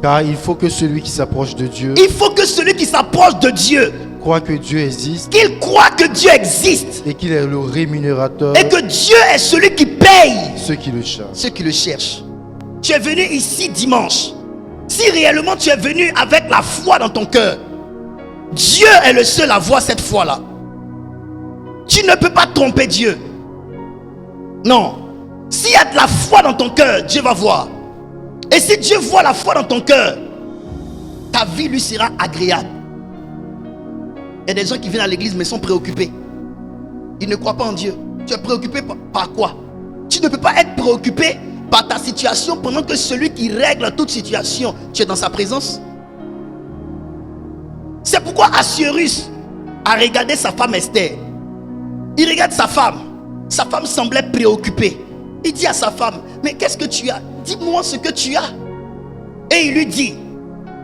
Car il faut que celui qui s'approche de Dieu, il faut que celui qui s'approche de Dieu croit que Dieu existe, qu'il croit que Dieu existe et qu'il est le rémunérateur, et que Dieu est celui qui paye ceux qui le cherchent. Ceux qui le cherchent. Tu es venu ici dimanche. Si réellement tu es venu avec la foi dans ton cœur, Dieu est le seul à voir cette foi-là. Tu ne peux pas tromper Dieu. Non. S'il y a de la foi dans ton cœur, Dieu va voir. Et si Dieu voit la foi dans ton cœur, ta vie lui sera agréable. Il y a des gens qui viennent à l'église mais sont préoccupés. Ils ne croient pas en Dieu. Tu es préoccupé par quoi? Tu ne peux pas être préoccupé par ta situation pendant que celui qui règle toute situation, tu es dans sa présence. C'est pourquoi Assuérus a regardé sa femme Esther. Il regarde sa femme. Sa femme semblait préoccupée. Il dit à sa femme, mais qu'est-ce que tu as? Dis-moi ce que tu as. Et il lui dit,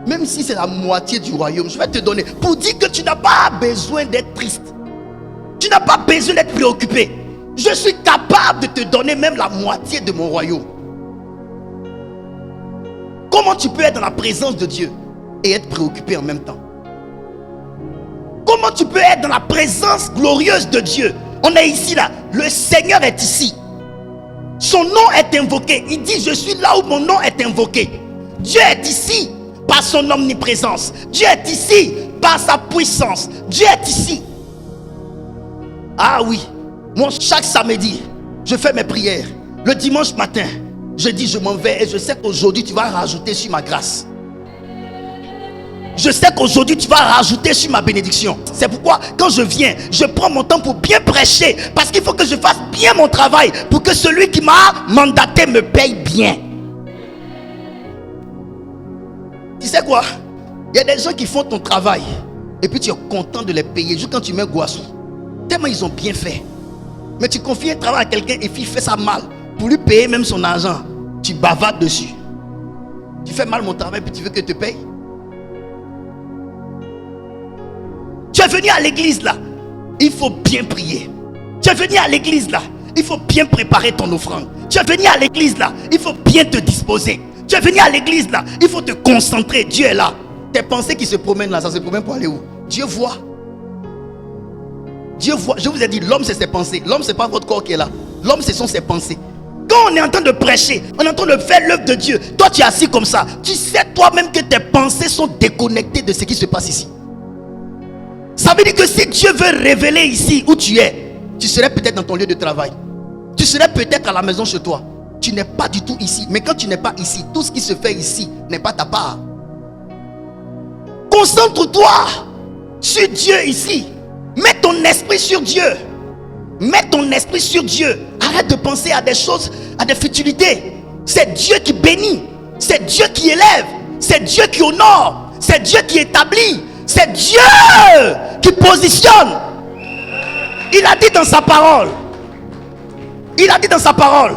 même si c'est la moitié du royaume, je vais te donner. Pour dire que tu n'as pas besoin d'être triste. Tu n'as pas besoin d'être préoccupé. Je suis capable de te donner même la moitié de mon royaume. Comment tu peux être dans la présence de Dieu et être préoccupé en même temps? Comment tu peux être dans la présence glorieuse de Dieu? On est ici là. Le Seigneur est ici. Son nom est invoqué. Il dit, je suis là où mon nom est invoqué. Dieu est ici par son omniprésence. Dieu est ici par sa puissance. Dieu est ici. Ah oui. Moi, chaque samedi, je fais mes prières. Le dimanche matin, je dis, je m'en vais. Et je sais qu'aujourd'hui, tu vas rajouter sur ma grâce. Je sais qu'aujourd'hui tu vas rajouter sur ma bénédiction. C'est pourquoi quand je viens, je prends mon temps pour bien prêcher. Parce qu'il faut que je fasse bien mon travail pour que celui qui m'a mandaté me paye bien. Tu sais quoi? Il y a des gens qui font ton travail et puis tu es content de les payer. Juste quand tu mets Guassou, tellement ils ont bien fait. Mais tu confies un travail à quelqu'un et puis il fait ça mal. Pour lui payer même son argent, tu bavardes dessus. Tu fais mal mon travail puis tu veux que je te paye. Tu es venu à l'église là, il faut bien prier. Tu es venu à l'église là, il faut bien préparer ton offrande. Tu es venu à l'église là, il faut bien te disposer. Tu es venu à l'église là, il faut te concentrer. Dieu est là. Tes pensées qui se promènent là, ça se promène pour aller où? Dieu voit. Dieu voit. Je vous ai dit, l'homme c'est ses pensées. L'homme c'est pas votre corps qui est là. L'homme ce sont ses pensées. Quand on est en train de prêcher, on est en train de faire l'œuvre de Dieu. Toi tu es assis comme ça. Tu sais toi-même que tes pensées sont déconnectées de ce qui se passe ici. Ça veut dire que si Dieu veut révéler ici où tu es, tu serais peut-être dans ton lieu de travail. Tu serais peut-être à la maison chez toi. Tu n'es pas du tout ici. Mais quand tu n'es pas ici, tout ce qui se fait ici n'est pas ta part. Concentre-toi sur Dieu ici. Mets ton esprit sur Dieu. Mets ton esprit sur Dieu. Arrête de penser à des choses, à des futilités. C'est Dieu qui bénit. C'est Dieu qui élève. C'est Dieu qui honore. C'est Dieu qui établit. C'est Dieu qui positionne. Il a dit dans sa parole. Il a dit dans sa parole.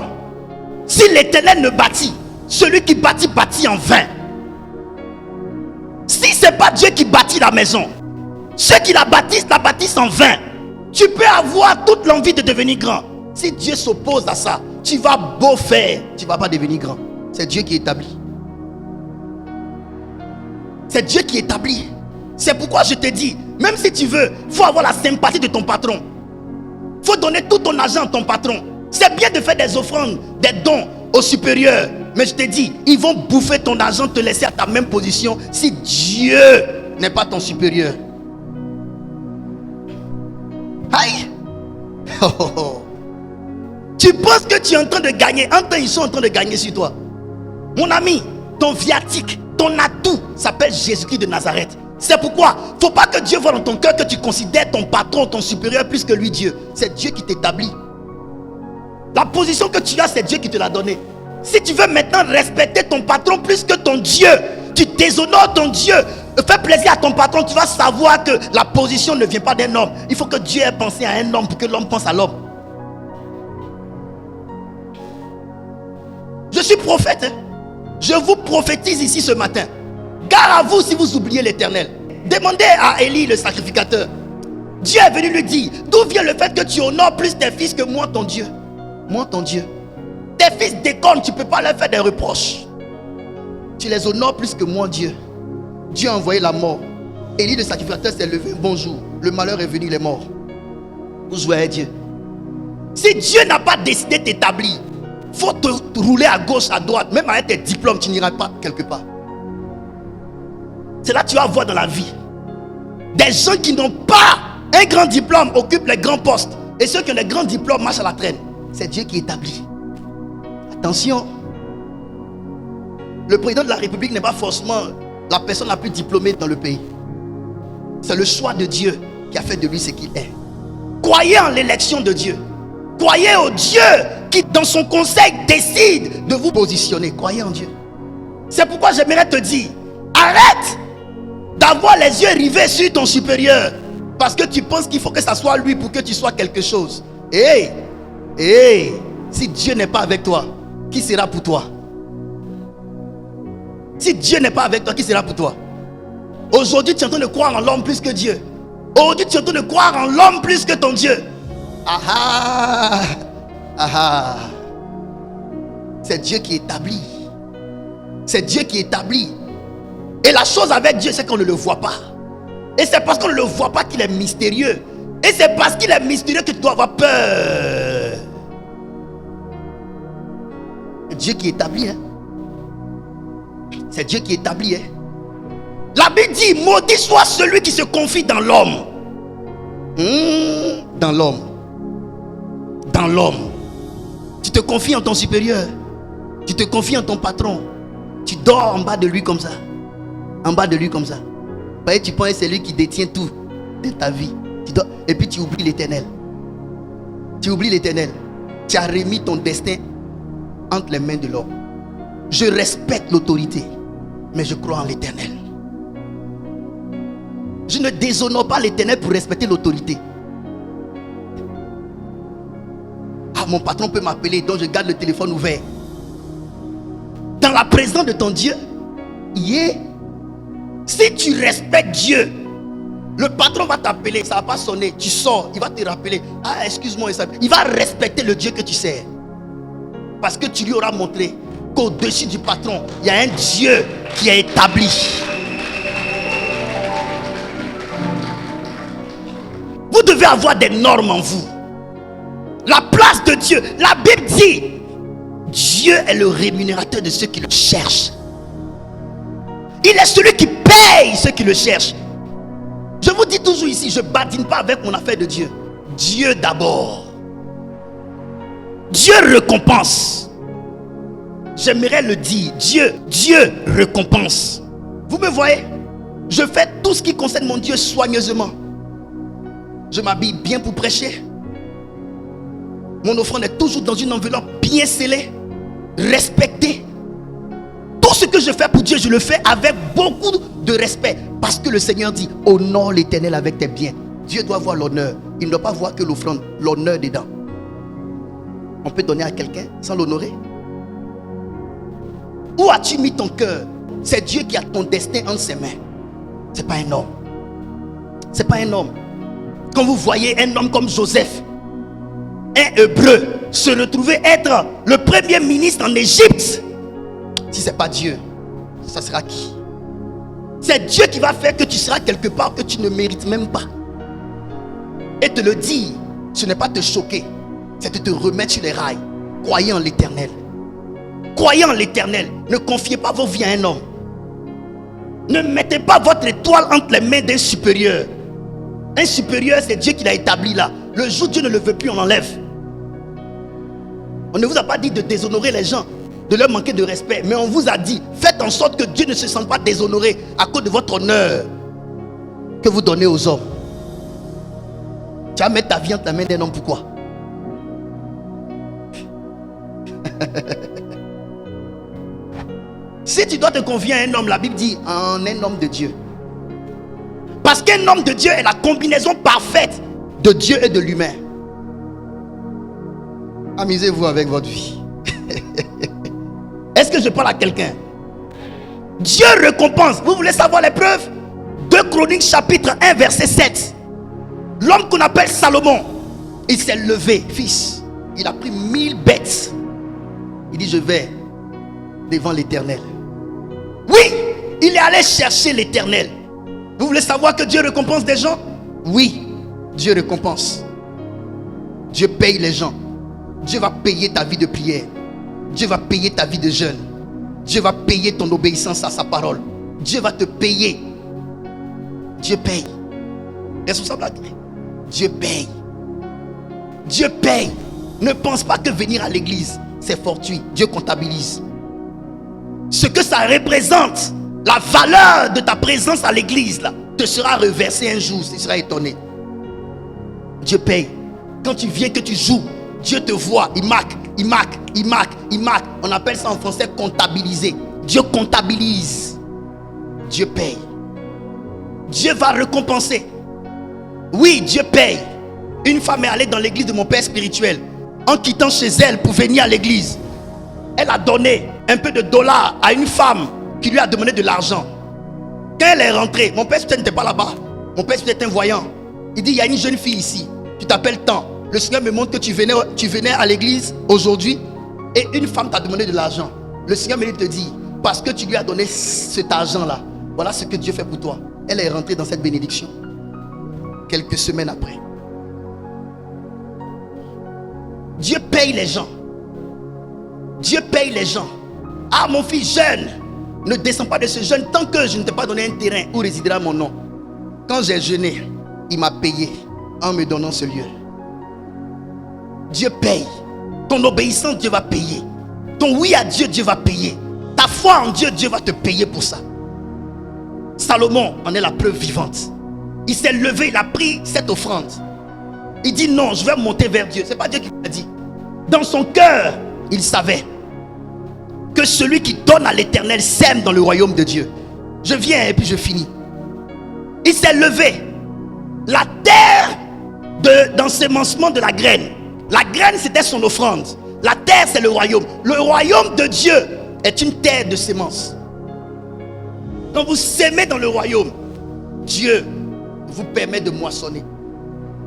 Si l'Éternel ne bâtit, celui qui bâtit, bâtit en vain. Si ce n'est pas Dieu qui bâtit la maison, Ceux qui la bâtissent en vain. Tu peux avoir toute l'envie de devenir grand. Si Dieu s'oppose à ça, tu vas beau faire, tu ne vas pas devenir grand. C'est Dieu qui établit. C'est Dieu qui établit. C'est pourquoi je te dis, même si tu veux, il faut avoir la sympathie de ton patron. Il faut donner tout ton argent à ton patron. C'est bien de faire des offrandes, des dons aux supérieurs. Mais je te dis, ils vont bouffer ton argent, te laisser à ta même position si Dieu n'est pas ton supérieur. Aïe! Oh, oh, oh. Tu penses que tu es en train de gagner. En temps, ils sont en train de gagner sur toi. Mon ami, ton viatique, ton atout s'appelle Jésus-Christ de Nazareth. C'est pourquoi il ne faut pas que Dieu voit dans ton cœur que tu considères ton patron, ton supérieur plus que lui, Dieu. C'est Dieu qui t'établit. La position que tu as, c'est Dieu qui te l'a donnée. Si tu veux maintenant respecter ton patron plus que ton Dieu, tu déshonores ton Dieu, fais plaisir à ton patron, tu vas savoir que la position ne vient pas d'un homme. Il faut que Dieu ait pensé à un homme pour que l'homme pense à l'homme. Je suis prophète. Hein? Je vous prophétise ici ce matin. Gare à vous si vous oubliez l'Éternel. Demandez à Élie le sacrificateur. Dieu est venu lui dire, d'où vient le fait que tu honores plus tes fils que moi ton Dieu? Moi ton Dieu. Tes fils déconnent, tu ne peux pas leur faire des reproches. Tu les honores plus que moi Dieu. Dieu a envoyé la mort. Élie le sacrificateur s'est levé, bonjour. Le malheur est venu, il est mort. Vous jouez à Dieu. Si Dieu n'a pas décidé de t'établir, il faut te rouler à gauche, à droite. Même avec tes diplômes, tu n'iras pas quelque part. C'est là que tu vas voir dans la vie. Des gens qui n'ont pas un grand diplôme occupent les grands postes. Et ceux qui ont les grands diplômes marchent à la traîne. C'est Dieu qui établit. Attention. Le président de la République n'est pas forcément la personne la plus diplômée dans le pays. C'est le choix de Dieu qui a fait de lui ce qu'il est. Croyez en l'élection de Dieu. Croyez au Dieu qui, dans son conseil, décide de vous positionner. Croyez en Dieu. C'est pourquoi j'aimerais te dire, arrête d'avoir les yeux rivés sur ton supérieur. Parce que tu penses qu'il faut que ça soit lui pour que tu sois quelque chose. Si Dieu n'est pas avec toi, qui sera pour toi? Si Dieu n'est pas avec toi, qui sera pour toi? Aujourd'hui, tu es en train de croire en l'homme plus que Dieu. Aujourd'hui, tu es en train de croire en l'homme plus que ton Dieu. Ah ah. C'est Dieu qui établit. C'est Dieu qui établit. Et la chose avec Dieu, c'est qu'on ne le voit pas. Et c'est parce qu'on ne le voit pas qu'il est mystérieux. Et c'est parce qu'il est mystérieux que tu dois avoir peur. C'est Dieu qui établit. Hein? C'est Dieu qui établit. Hein? La Bible dit, maudit soit celui qui se confie dans l'homme. Dans l'homme. Dans l'homme. Tu te confies en ton supérieur. Tu te confies en ton patron. Tu dors en bas de lui comme ça. En bas de lui comme ça. Tu penses que c'est lui qui détient tout de ta vie. Tu dors, et puis tu oublies l'Éternel. Tu oublies l'Éternel. Tu as remis ton destin entre les mains de l'homme. Je respecte l'autorité, mais je crois en l'Éternel. Je ne déshonore pas l'Éternel pour respecter l'autorité. Ah, mon patron peut m'appeler, donc je garde le téléphone ouvert. Dans la présence de ton Dieu, si tu respectes Dieu, le patron va t'appeler, ça ne va pas sonner, tu sors, il va te rappeler, ah excuse-moi, il va respecter le Dieu que tu sers. Parce que tu lui auras montré qu'au-dessus du patron, il y a un Dieu qui est établi. Vous devez avoir des normes en vous. La place de Dieu, la Bible dit, Dieu est le rémunérateur de ceux qui le cherchent. Il est celui qui paye ceux qui le cherchent. Je vous dis toujours ici, je ne badine pas avec mon affaire de Dieu. Dieu d'abord. Dieu récompense. J'aimerais le dire, Dieu récompense. Vous me voyez? Je fais tout ce qui concerne mon Dieu soigneusement. Je m'habille bien pour prêcher. Mon offrande est toujours dans une enveloppe bien scellée, respectée. Tout ce que je fais pour Dieu, je le fais avec beaucoup de respect. Parce que le Seigneur dit, honore l'Éternel avec tes biens. Dieu doit voir l'honneur. Il ne doit pas voir que l'offrande, l'honneur dedans. On peut donner à quelqu'un sans l'honorer? Où as-tu mis ton cœur? C'est Dieu qui a ton destin entre ses mains. Ce n'est pas un homme. Ce n'est pas un homme. Quand vous voyez un homme comme Joseph, un Hébreu, se retrouver être le premier ministre en Égypte, si ce n'est pas Dieu, ça sera qui? C'est Dieu qui va faire que tu seras quelque part que tu ne mérites même pas. Et te le dire, ce n'est pas te choquer, c'est de te remettre sur les rails. Croyez en l'Éternel. Croyez en l'Éternel. Ne confiez pas vos vies à un homme. Ne mettez pas votre étoile entre les mains d'un supérieur. Un supérieur, c'est Dieu qui l'a établi là. Le jour où Dieu ne le veut plus, on l'enlève. On ne vous a pas dit de déshonorer les gens, de leur manquer de respect, mais on vous a dit, faites en sorte que Dieu ne se sente pas déshonoré à cause de votre honneur que vous donnez aux hommes. Tu vas mettre ta vie entre la main d'un homme, pourquoi? Si tu dois te confier à un homme, la Bible dit en un homme de Dieu. Parce qu'un homme de Dieu est la combinaison parfaite de Dieu et de l'humain. Amusez-vous avec votre vie. Est-ce que je parle à quelqu'un? Dieu récompense. Vous voulez savoir les preuves? 2 Chroniques chapitre 1 verset 7. L'homme qu'on appelle Salomon, il s'est levé, fils. Il a pris 1000 bêtes. Il dit, je vais devant l'Éternel. Oui, il est allé chercher l'Éternel. Vous voulez savoir que Dieu récompense des gens? Oui, Dieu récompense. Dieu paye les gens. Dieu va payer ta vie de prière. Dieu va payer ta vie de jeûne. Dieu va payer ton obéissance à sa parole. Dieu va te payer. Dieu paye. Responsable à Dieu. Dieu paye. Dieu paye. Ne pense pas que venir à l'église, c'est fortuit. Dieu comptabilise. Ce que ça représente, la valeur de ta présence à l'église, là, te sera reversée un jour. Tu seras étonné. Dieu paye. Quand tu viens, que tu joues, Dieu te voit. Il marque, il marque, il marque, il marque. On appelle ça en français comptabiliser. Dieu comptabilise. Dieu paye. Dieu va récompenser. Oui, Dieu paye. Une femme est allée dans l'église de mon père spirituel. En quittant chez elle pour venir à l'église, elle a donné un peu de dollars à une femme qui lui a demandé de l'argent. Quand elle est rentrée, mon père spirituel n'était pas là-bas. Mon père spirituel est un voyant. Il dit, il y a une jeune fille ici. Tu t'appelles tant. Le Seigneur me montre que tu venais à l'église aujourd'hui et une femme t'a demandé de l'argent. Le Seigneur me te dit, parce que tu lui as donné cet argent-là, voilà ce que Dieu fait pour toi. Elle est rentrée dans cette bénédiction. Quelques semaines après. Dieu paye les gens. Dieu paye les gens. Ah, mon fils jeune, ne descends pas de ce jeûne tant que je ne t'ai pas donné un terrain où résidera mon nom. Quand j'ai jeûné, il m'a payé en me donnant ce lieu. Dieu paye. Ton obéissance, Dieu va payer. Ton oui à Dieu, Dieu va payer. Ta foi en Dieu, Dieu va te payer pour ça. Salomon en est la preuve vivante. Il s'est levé, il a pris cette offrande. Il dit non, je vais monter vers Dieu. Ce n'est pas Dieu qui l'a dit. Dans son cœur, il savait que celui qui donne à l'Éternel sème dans le royaume de Dieu. Je viens et puis je finis. Il s'est levé. La terre d'ensemencement de la graine. La graine, c'était son offrande. La terre, c'est le royaume. Le royaume de Dieu est une terre de sémence. Quand vous sémez dans le royaume, Dieu vous permet de moissonner.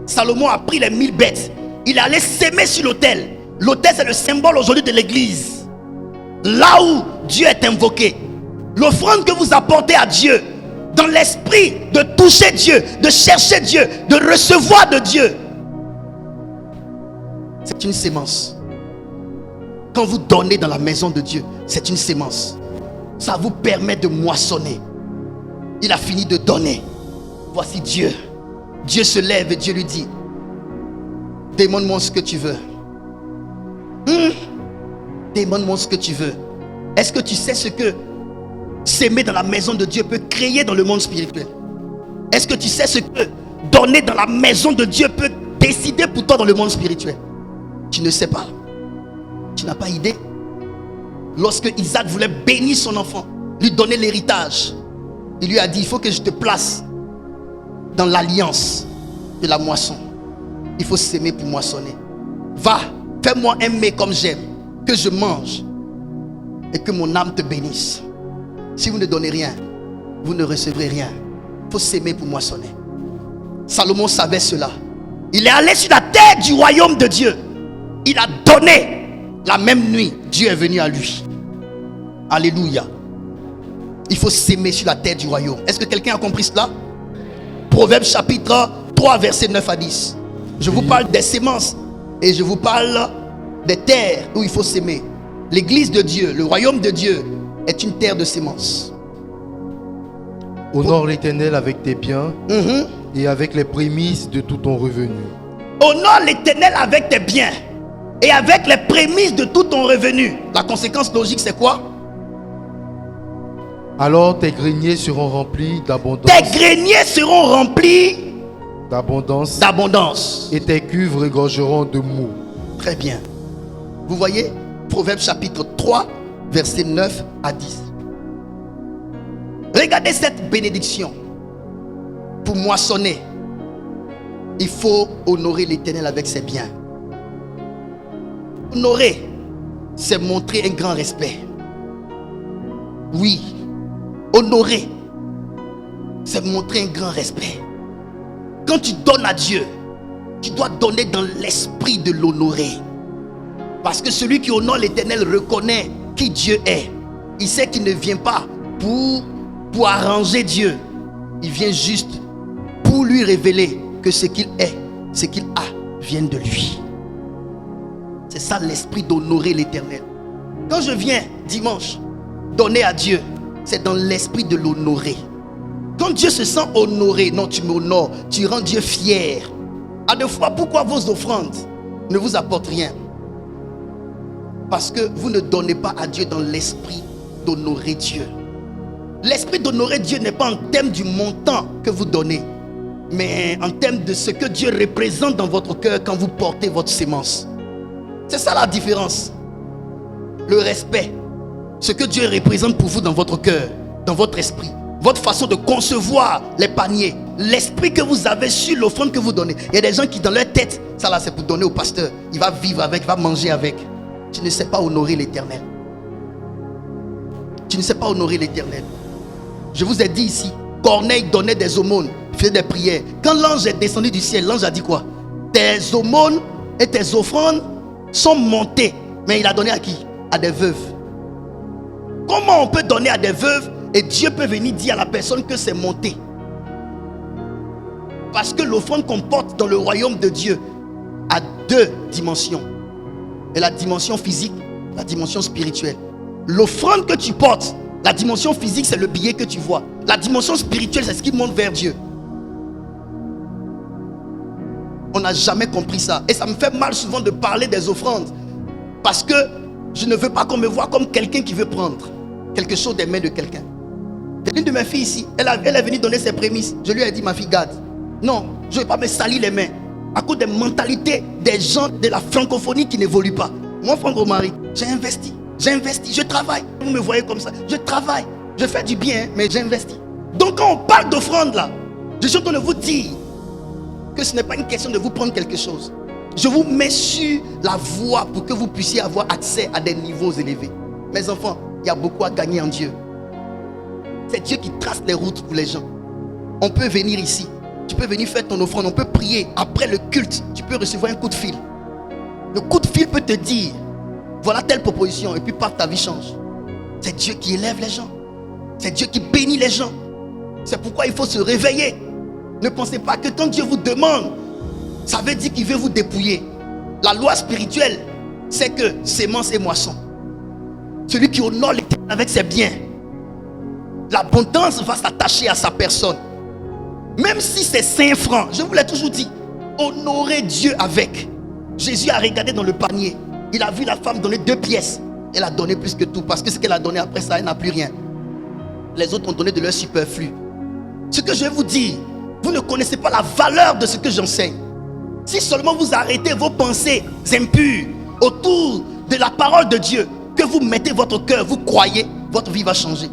Salomon a pris les 1000 bêtes. Il est allé s'aimer sur l'autel. L'autel, c'est le symbole aujourd'hui de l'église. Là où Dieu est invoqué. L'offrande que vous apportez à Dieu, dans l'esprit de toucher Dieu, de chercher Dieu, de recevoir de Dieu, c'est une sémence. Quand vous donnez dans la maison de Dieu, c'est une sémence. Ça vous permet de moissonner. Il a fini de donner. Voici Dieu. Dieu se lève et Dieu lui dit, demande-moi ce que tu veux. Demande-moi ce que tu veux. Est-ce que tu sais ce que s'aimer dans la maison de Dieu peut créer dans le monde spirituel? Est-ce que tu sais ce que donner dans la maison de Dieu peut décider pour toi dans le monde spirituel? Tu ne sais pas. Tu n'as pas idée. Lorsque Isaac voulait bénir son enfant, lui donner l'héritage, il lui a dit, il faut que je te place dans l'alliance de la moisson. Il faut s'aimer pour moissonner. Va, fais-moi un mets comme j'aime, que je mange et que mon âme te bénisse. Si vous ne donnez rien, vous ne recevrez rien. Il faut s'aimer pour moissonner. Salomon savait cela. Il est allé sur la terre du royaume de Dieu. Il a donné. La même nuit, Dieu est venu à lui. Alléluia. Il faut s'aimer sur la terre du royaume. Est-ce que quelqu'un a compris cela? Proverbe chapitre 3, verset 9 à 10. Je vous parle des semences. Et je vous parle des terres où il faut s'aimer. L'église de Dieu, le royaume de Dieu est une terre de semences. Honore l'Éternel avec tes biens et avec les prémices de tout ton revenu. Honore l'Éternel avec tes biens et avec les prémices de tout ton revenu. La conséquence logique, c'est quoi? Alors tes greniers seront remplis d'abondance. Tes greniers seront remplis d'abondance. Et tes cuves regorgeront de mou. Très bien. Vous voyez, Proverbe chapitre 3, verset 9 à 10. Regardez cette bénédiction. Pour moissonner, il faut honorer l'Éternel avec ses biens. Honorer, c'est montrer un grand respect. Oui, honorer, c'est montrer un grand respect. Quand tu donnes à Dieu, tu dois donner dans l'esprit de l'honorer. Parce que celui qui honore l'Éternel reconnaît qui Dieu est. Il sait qu'il ne vient pas pour arranger Dieu. Il vient juste pour lui révéler que ce qu'il est, ce qu'il a, vient de lui. C'est ça l'esprit d'honorer l'Éternel. Quand je viens dimanche donner à Dieu, c'est dans l'esprit de l'honorer. Quand Dieu se sent honoré, non, tu m'honores, tu rends Dieu fier. À deux fois, pourquoi vos offrandes ne vous apportent rien? Parce que vous ne donnez pas à Dieu dans l'esprit d'honorer Dieu. L'esprit d'honorer Dieu n'est pas en termes du montant que vous donnez, mais en termes de ce que Dieu représente dans votre cœur quand vous portez votre sémence. C'est ça la différence. Le respect, ce que Dieu représente pour vous dans votre cœur, dans votre esprit, votre façon de concevoir les paniers, l'esprit que vous avez sur l'offrande que vous donnez. Il y a des gens qui dans leur tête, ça là c'est pour donner au pasteur, il va vivre avec, il va manger avec. Tu ne sais pas honorer l'Éternel. Tu ne sais pas honorer l'Éternel. Je vous ai dit ici, Corneille donnait des aumônes, faisait des prières. Quand l'ange est descendu du ciel, l'ange a dit quoi? Tes aumônes et tes offrandes sont montées. Mais il a donné à qui? À des veuves. Comment on peut donner à des veuves et Dieu peut venir dire à la personne que c'est monté? Parce que l'offrande qu'on porte dans le royaume de Dieu a deux dimensions. Et la dimension physique, la dimension spirituelle. L'offrande que tu portes, la dimension physique, c'est le billet que tu vois. La dimension spirituelle, c'est ce qui monte vers Dieu. On n'a jamais compris ça. Et ça me fait mal souvent de parler des offrandes. Parce que je ne veux pas qu'on me voie comme quelqu'un qui veut prendre quelque chose des mains de quelqu'un. Une de mes filles ici, elle est venue donner ses prémices. Je lui ai dit, ma fille, garde. Non, je ne vais pas me salir les mains. À cause des mentalités des gens de la francophonie qui n'évoluent pas. Moi, Franck Mari, j'ai investi, je travaille. Vous me voyez comme ça, je travaille, je fais du bien, mais j'investis. Donc quand on parle d'offrande là, je suis en train de vous dire que ce n'est pas une question de vous prendre quelque chose. Je vous mets sur la voie pour que vous puissiez avoir accès à des niveaux élevés. Mes enfants, il y a beaucoup à gagner en Dieu. C'est Dieu qui trace les routes pour les gens. On peut venir ici. Tu peux venir faire ton offrande, on peut prier. Après le culte, tu peux recevoir un coup de fil. Le coup de fil peut te dire, voilà telle proposition, et puis paf, ta vie change. C'est Dieu qui élève les gens. C'est Dieu qui bénit les gens. C'est pourquoi il faut se réveiller. Ne pensez pas que quand Dieu vous demande, ça veut dire qu'il veut vous dépouiller. La loi spirituelle, c'est que sémence et moisson. Celui qui honore l'Éternel avec ses biens, l'abondance va s'attacher à sa personne. Même si c'est 5 francs, je vous l'ai toujours dit, honorez Dieu avec. Jésus a regardé dans le panier. Il a vu la femme donner 2 pièces. Elle a donné plus que tout. Parce que ce qu'elle a donné après ça, elle n'a plus rien. Les autres ont donné de leur superflu. Ce que je vais vous dire, vous ne connaissez pas la valeur de ce que j'enseigne. Si seulement vous arrêtez vos pensées impures autour de la parole de Dieu, que vous mettez votre cœur, vous croyez, votre vie va changer.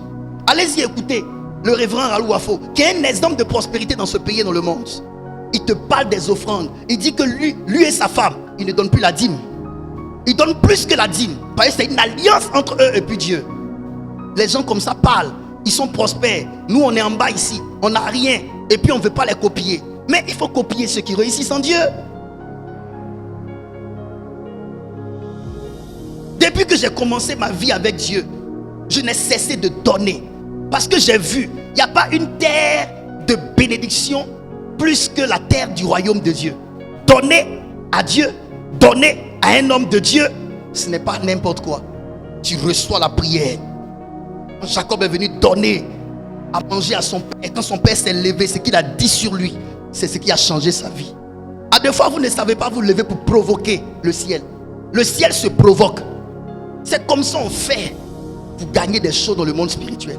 Allez-y écoutez le révérend Ralou Afo, qui est un exemple de prospérité dans ce pays et dans le monde. Il te parle des offrandes. Il dit que lui et sa femme, ils ne donnent plus la dîme. Ils donnent plus que la dîme. Parce que c'est une alliance entre eux et puis Dieu. Les gens comme ça parlent. Ils sont prospères. Nous, on est en bas ici. On n'a rien. Et puis, on ne veut pas les copier. Mais il faut copier ceux qui réussissent en Dieu. Depuis que j'ai commencé ma vie avec Dieu, je n'ai cessé de donner. Parce que j'ai vu, il n'y a pas une terre de bénédiction plus que la terre du royaume de Dieu. Donner à Dieu, donner à un homme de Dieu, ce n'est pas n'importe quoi. Tu reçois la prière. Quand Jacob est venu donner à manger à son père, et quand son père s'est levé, ce qu'il a dit sur lui, c'est ce qui a changé sa vie. À deux fois, vous ne savez pas vous lever pour provoquer le ciel. Le ciel se provoque. C'est comme ça on fait pour gagner des choses dans le monde spirituel.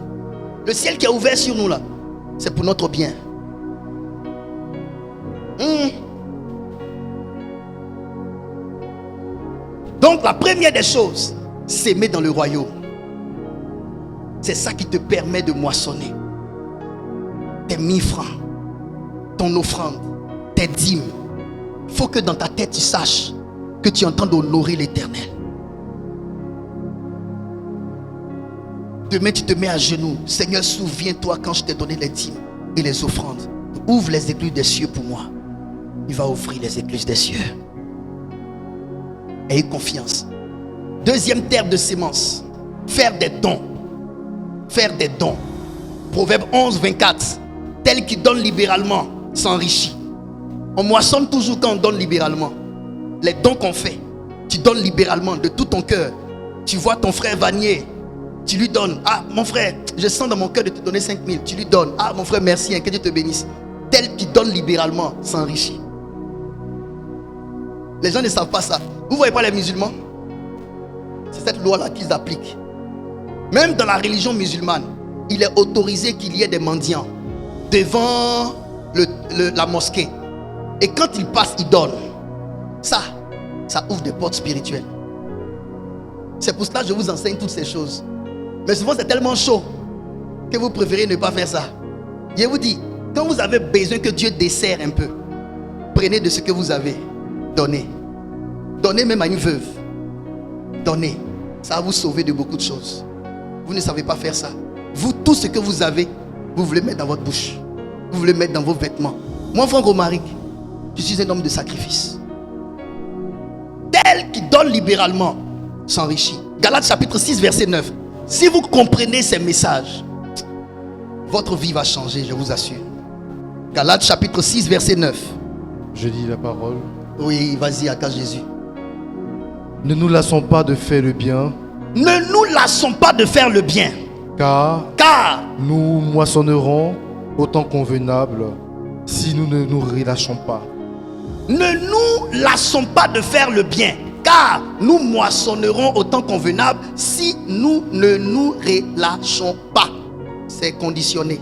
Le ciel qui est ouvert sur nous là, c'est pour notre bien. Donc la première des choses, s'aimer dans le royaume. C'est ça qui te permet de moissonner. Tes 1000 francs, ton offrande, tes dîmes. Il faut que dans ta tête tu saches que tu es en train d'honorer l'Éternel. Demain tu te mets à genoux. Seigneur, souviens-toi quand je t'ai donné les dîmes et les offrandes. Ouvre les écluses des cieux pour moi. Il va ouvrir les écluses des cieux. Ayez confiance. Deuxième terme de sémence, faire des dons. Faire des dons. Proverbe 11, 24. Tel qui donne libéralement s'enrichit. On moissonne toujours quand on donne libéralement. Les dons qu'on fait, tu donnes libéralement de tout ton cœur. Tu vois ton frère Vanier, tu lui donnes. Ah mon frère, je sens dans mon cœur de te donner 5 000. Tu lui donnes. Ah mon frère, merci, hein, que Dieu te bénisse. Tel qui donne libéralement s'enrichit. Les gens ne savent pas ça. Vous ne voyez pas les musulmans? C'est cette loi-là qu'ils appliquent. Même dans la religion musulmane, il est autorisé qu'il y ait des mendiants devant la mosquée. Et quand ils passent, ils donnent. Ça ouvre des portes spirituelles. C'est pour cela que je vous enseigne toutes ces choses. Mais souvent c'est tellement chaud que vous préférez ne pas faire ça. Je vous dis, quand vous avez besoin que Dieu desserre un peu, prenez de ce que vous avez. Donnez. Donnez même à une veuve. Donnez. Ça va vous sauver de beaucoup de choses. Vous ne savez pas faire ça. Vous, tout ce que vous avez, vous voulez mettre dans votre bouche. Vous voulez mettre dans vos vêtements. Moi, Franck Romaric, je suis un homme de sacrifice. Tel qui donne libéralement s'enrichit. Galates chapitre 6, verset 9. Si vous comprenez ces messages, votre vie va changer, je vous assure. Galates chapitre 6, verset 9. Je lis la parole. Oui, vas-y, accuse Jésus. Ne nous lassons pas de faire le bien. Ne nous lassons pas de faire le bien. Car nous moissonnerons au temps convenable si nous ne nous relâchons pas. Ne nous lassons pas de faire le bien. Car nous moissonnerons au temps convenable si nous ne nous relâchons pas. C'est conditionné.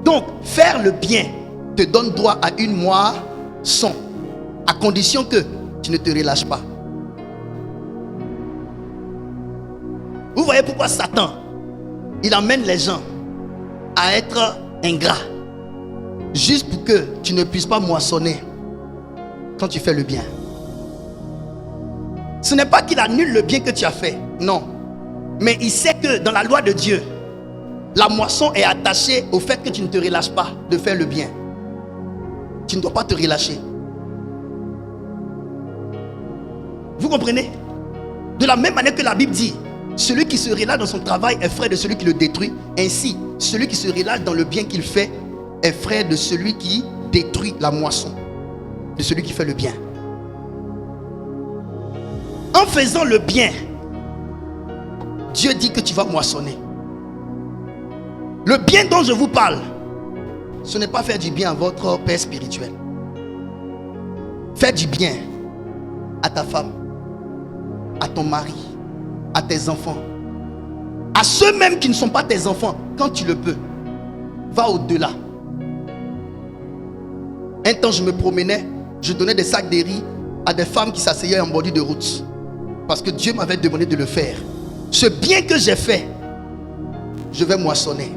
Donc, faire le bien te donne droit à une moisson, à condition que tu ne te relâches pas. Vous voyez pourquoi Satan, il emmène les gens à être ingrats, juste pour que tu ne puisses pas moissonner quand tu fais le bien. Ce n'est pas qu'il annule le bien que tu as fait, non. Mais il sait que dans la loi de Dieu, la moisson est attachée au fait que tu ne te relâches pas de faire le bien. Tu ne dois pas te relâcher. Vous comprenez? De la même manière que la Bible dit, celui qui se relâche dans son travail est frère de celui qui le détruit. Ainsi, celui qui se relâche dans le bien qu'il fait est frère de celui qui détruit la moisson, de celui qui fait le bien. En faisant le bien, Dieu dit que tu vas moissonner. Le bien dont je vous parle, ce n'est pas faire du bien à votre père spirituel. Faire du bien à ta femme, à ton mari, à tes enfants, à ceux-mêmes qui ne sont pas tes enfants, quand tu le peux. Va au-delà. Un temps, je me promenais, je donnais des sacs de riz à des femmes qui s'asseyaient en bordure de route. Parce que Dieu m'avait demandé de le faire. Ce bien que j'ai fait, je vais moissonner.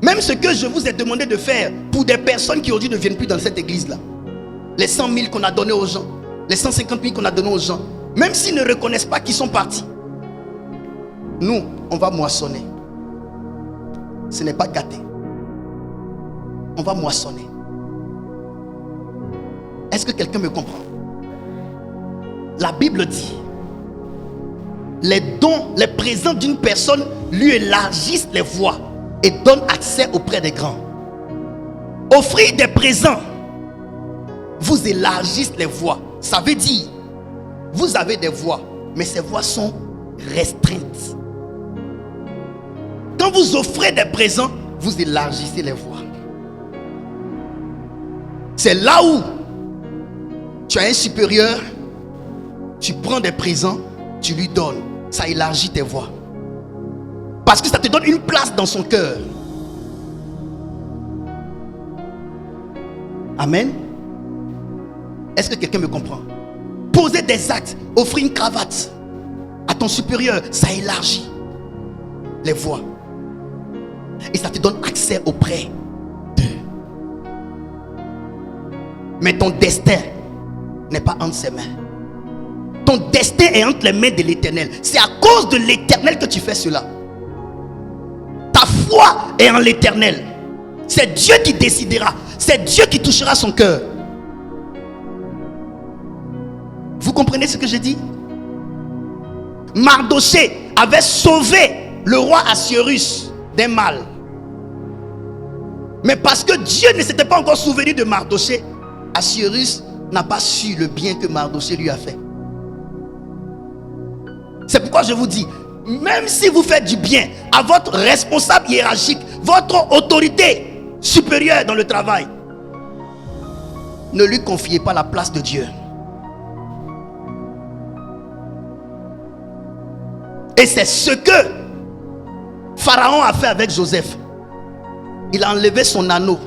Même ce que je vous ai demandé de faire pour des personnes qui aujourd'hui ne viennent plus dans cette église-là. Les 100 000 qu'on a donnés aux gens, les 150 000 qu'on a donnés aux gens, même s'ils ne reconnaissent pas qu'ils sont partis, nous, on va moissonner. Ce n'est pas gâté. On va moissonner. Est-ce que quelqu'un me comprend? La Bible dit, les dons, les présents d'une personne lui élargissent les voies et donnent accès auprès des grands. Offrir des présents vous élargissent les voies. Ça veut dire, vous avez des voies, mais ces voies sont restreintes. Quand vous offrez des présents, vous élargissez les voies. C'est là où tu as un supérieur, tu prends des présents, tu lui donnes. Ça élargit tes voies. Parce que ça te donne une place dans son cœur. Amen. Est-ce que quelqu'un me comprend? Poser des actes, offrir une cravate à ton supérieur, ça élargit les voies. Et ça te donne accès auprès d'eux. Mais ton destin n'est pas entre ses mains. Ton destin est entre les mains de l'Éternel. C'est à cause de l'Éternel que tu fais cela. Ta foi est en l'Éternel. C'est Dieu qui décidera. C'est Dieu qui touchera son cœur. Vous comprenez ce que je dis? Mardochée avait sauvé le roi Assuérus d'un mal. Mais parce que Dieu ne s'était pas encore souvenu de Mardochée, Assuérus n'a pas su le bien que Mardochée lui a fait. C'est pourquoi je vous dis, même si vous faites du bien à votre responsable hiérarchique, votre autorité supérieure dans le travail, ne lui confiez pas la place de Dieu. Et c'est ce que Pharaon a fait avec Joseph. Il a enlevé son anneau.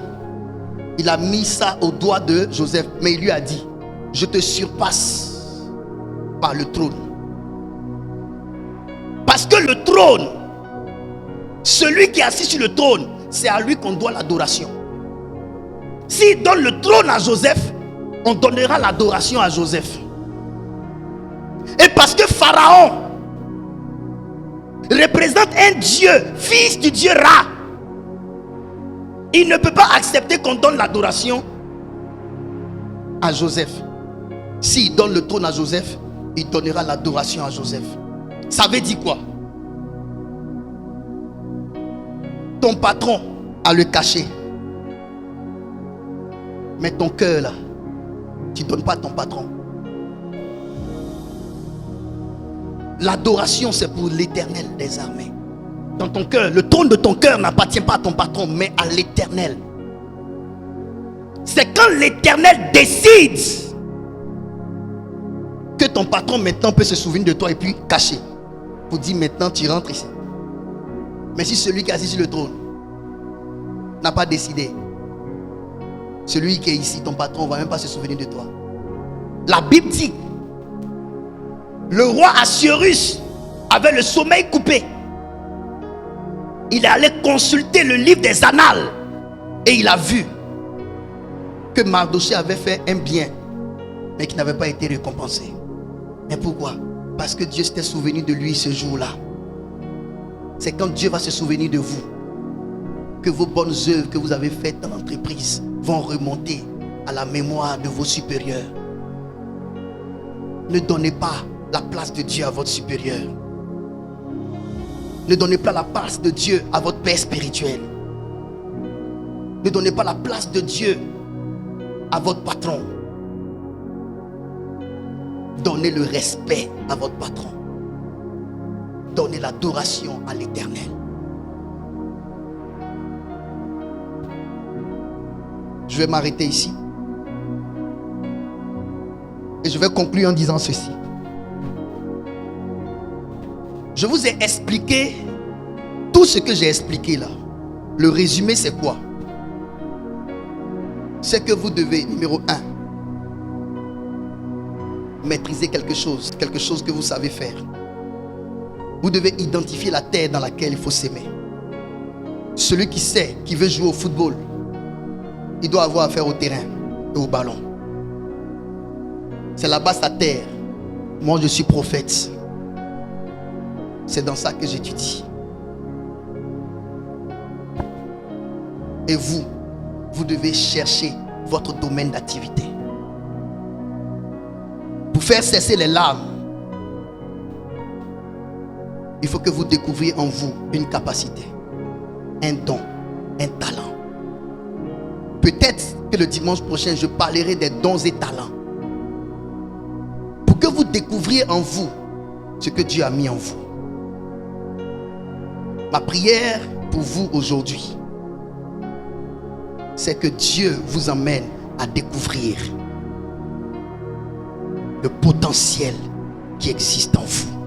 Il a mis ça au doigt de Joseph. Mais il lui a dit, je te surpasse par le trône. Parce que le trône, celui qui est assis sur le trône, c'est à lui qu'on doit l'adoration. S'il donne le trône à Joseph, on donnera l'adoration à Joseph. Et parce que Pharaon représente un Dieu, fils du Dieu Ra, il ne peut pas accepter qu'on donne l'adoration à Joseph. S'il donne le trône à Joseph, il donnera l'adoration à Joseph. Ça veut dire quoi? Ton patron a le cachet, mais ton cœur là, tu ne donnes pas à ton patron. L'adoration, c'est pour l'Éternel des armées. Dans ton cœur, le trône de ton cœur n'appartient pas à ton patron, mais à l'Éternel. C'est quand l'Éternel décide que ton patron maintenant peut se souvenir de toi et puis cacher. Pour dire maintenant tu rentres ici. Mais si celui qui est assis sur le trône n'a pas décidé, celui qui est ici, ton patron, ne va même pas se souvenir de toi. La Bible dit, le roi Assuérus avait le sommeil coupé. Il est allé consulter le livre des annales et il a vu que Mardochée avait fait un bien, mais qui n'avait pas été récompensé. Mais pourquoi? Parce que Dieu s'était souvenu de lui ce jour-là. C'est quand Dieu va se souvenir de vous que vos bonnes œuvres que vous avez faites dans l'entreprise vont remonter à la mémoire de vos supérieurs. Ne donnez pas la place de Dieu à votre supérieur. Ne donnez pas la place de Dieu à votre père spirituel. Ne donnez pas la place de Dieu à votre patron. Donnez le respect à votre patron. Donnez l'adoration à l'Éternel. Je vais m'arrêter ici. Et je vais conclure en disant ceci. Je vous ai expliqué tout ce que j'ai expliqué là. Le résumé, c'est quoi? C'est que vous devez, numéro 1, maîtriser quelque chose que vous savez faire. Vous devez identifier la terre dans laquelle il faut s'aimer. Celui qui sait, qui veut jouer au football, il doit avoir affaire au terrain et au ballon. C'est là-bas sa terre. Moi, je suis prophète. C'est dans ça que j'étudie. Et vous devez chercher votre domaine d'activité. pour faire cesser les larmes, il faut que vous découvriez en vous une capacité, un don, un talent. Peut-être que le dimanche prochain, je parlerai des dons et talents. Pour que vous découvriez en vous ce que Dieu a mis en vous. Ma prière pour vous aujourd'hui, c'est que Dieu vous emmène à découvrir le potentiel qui existe en vous.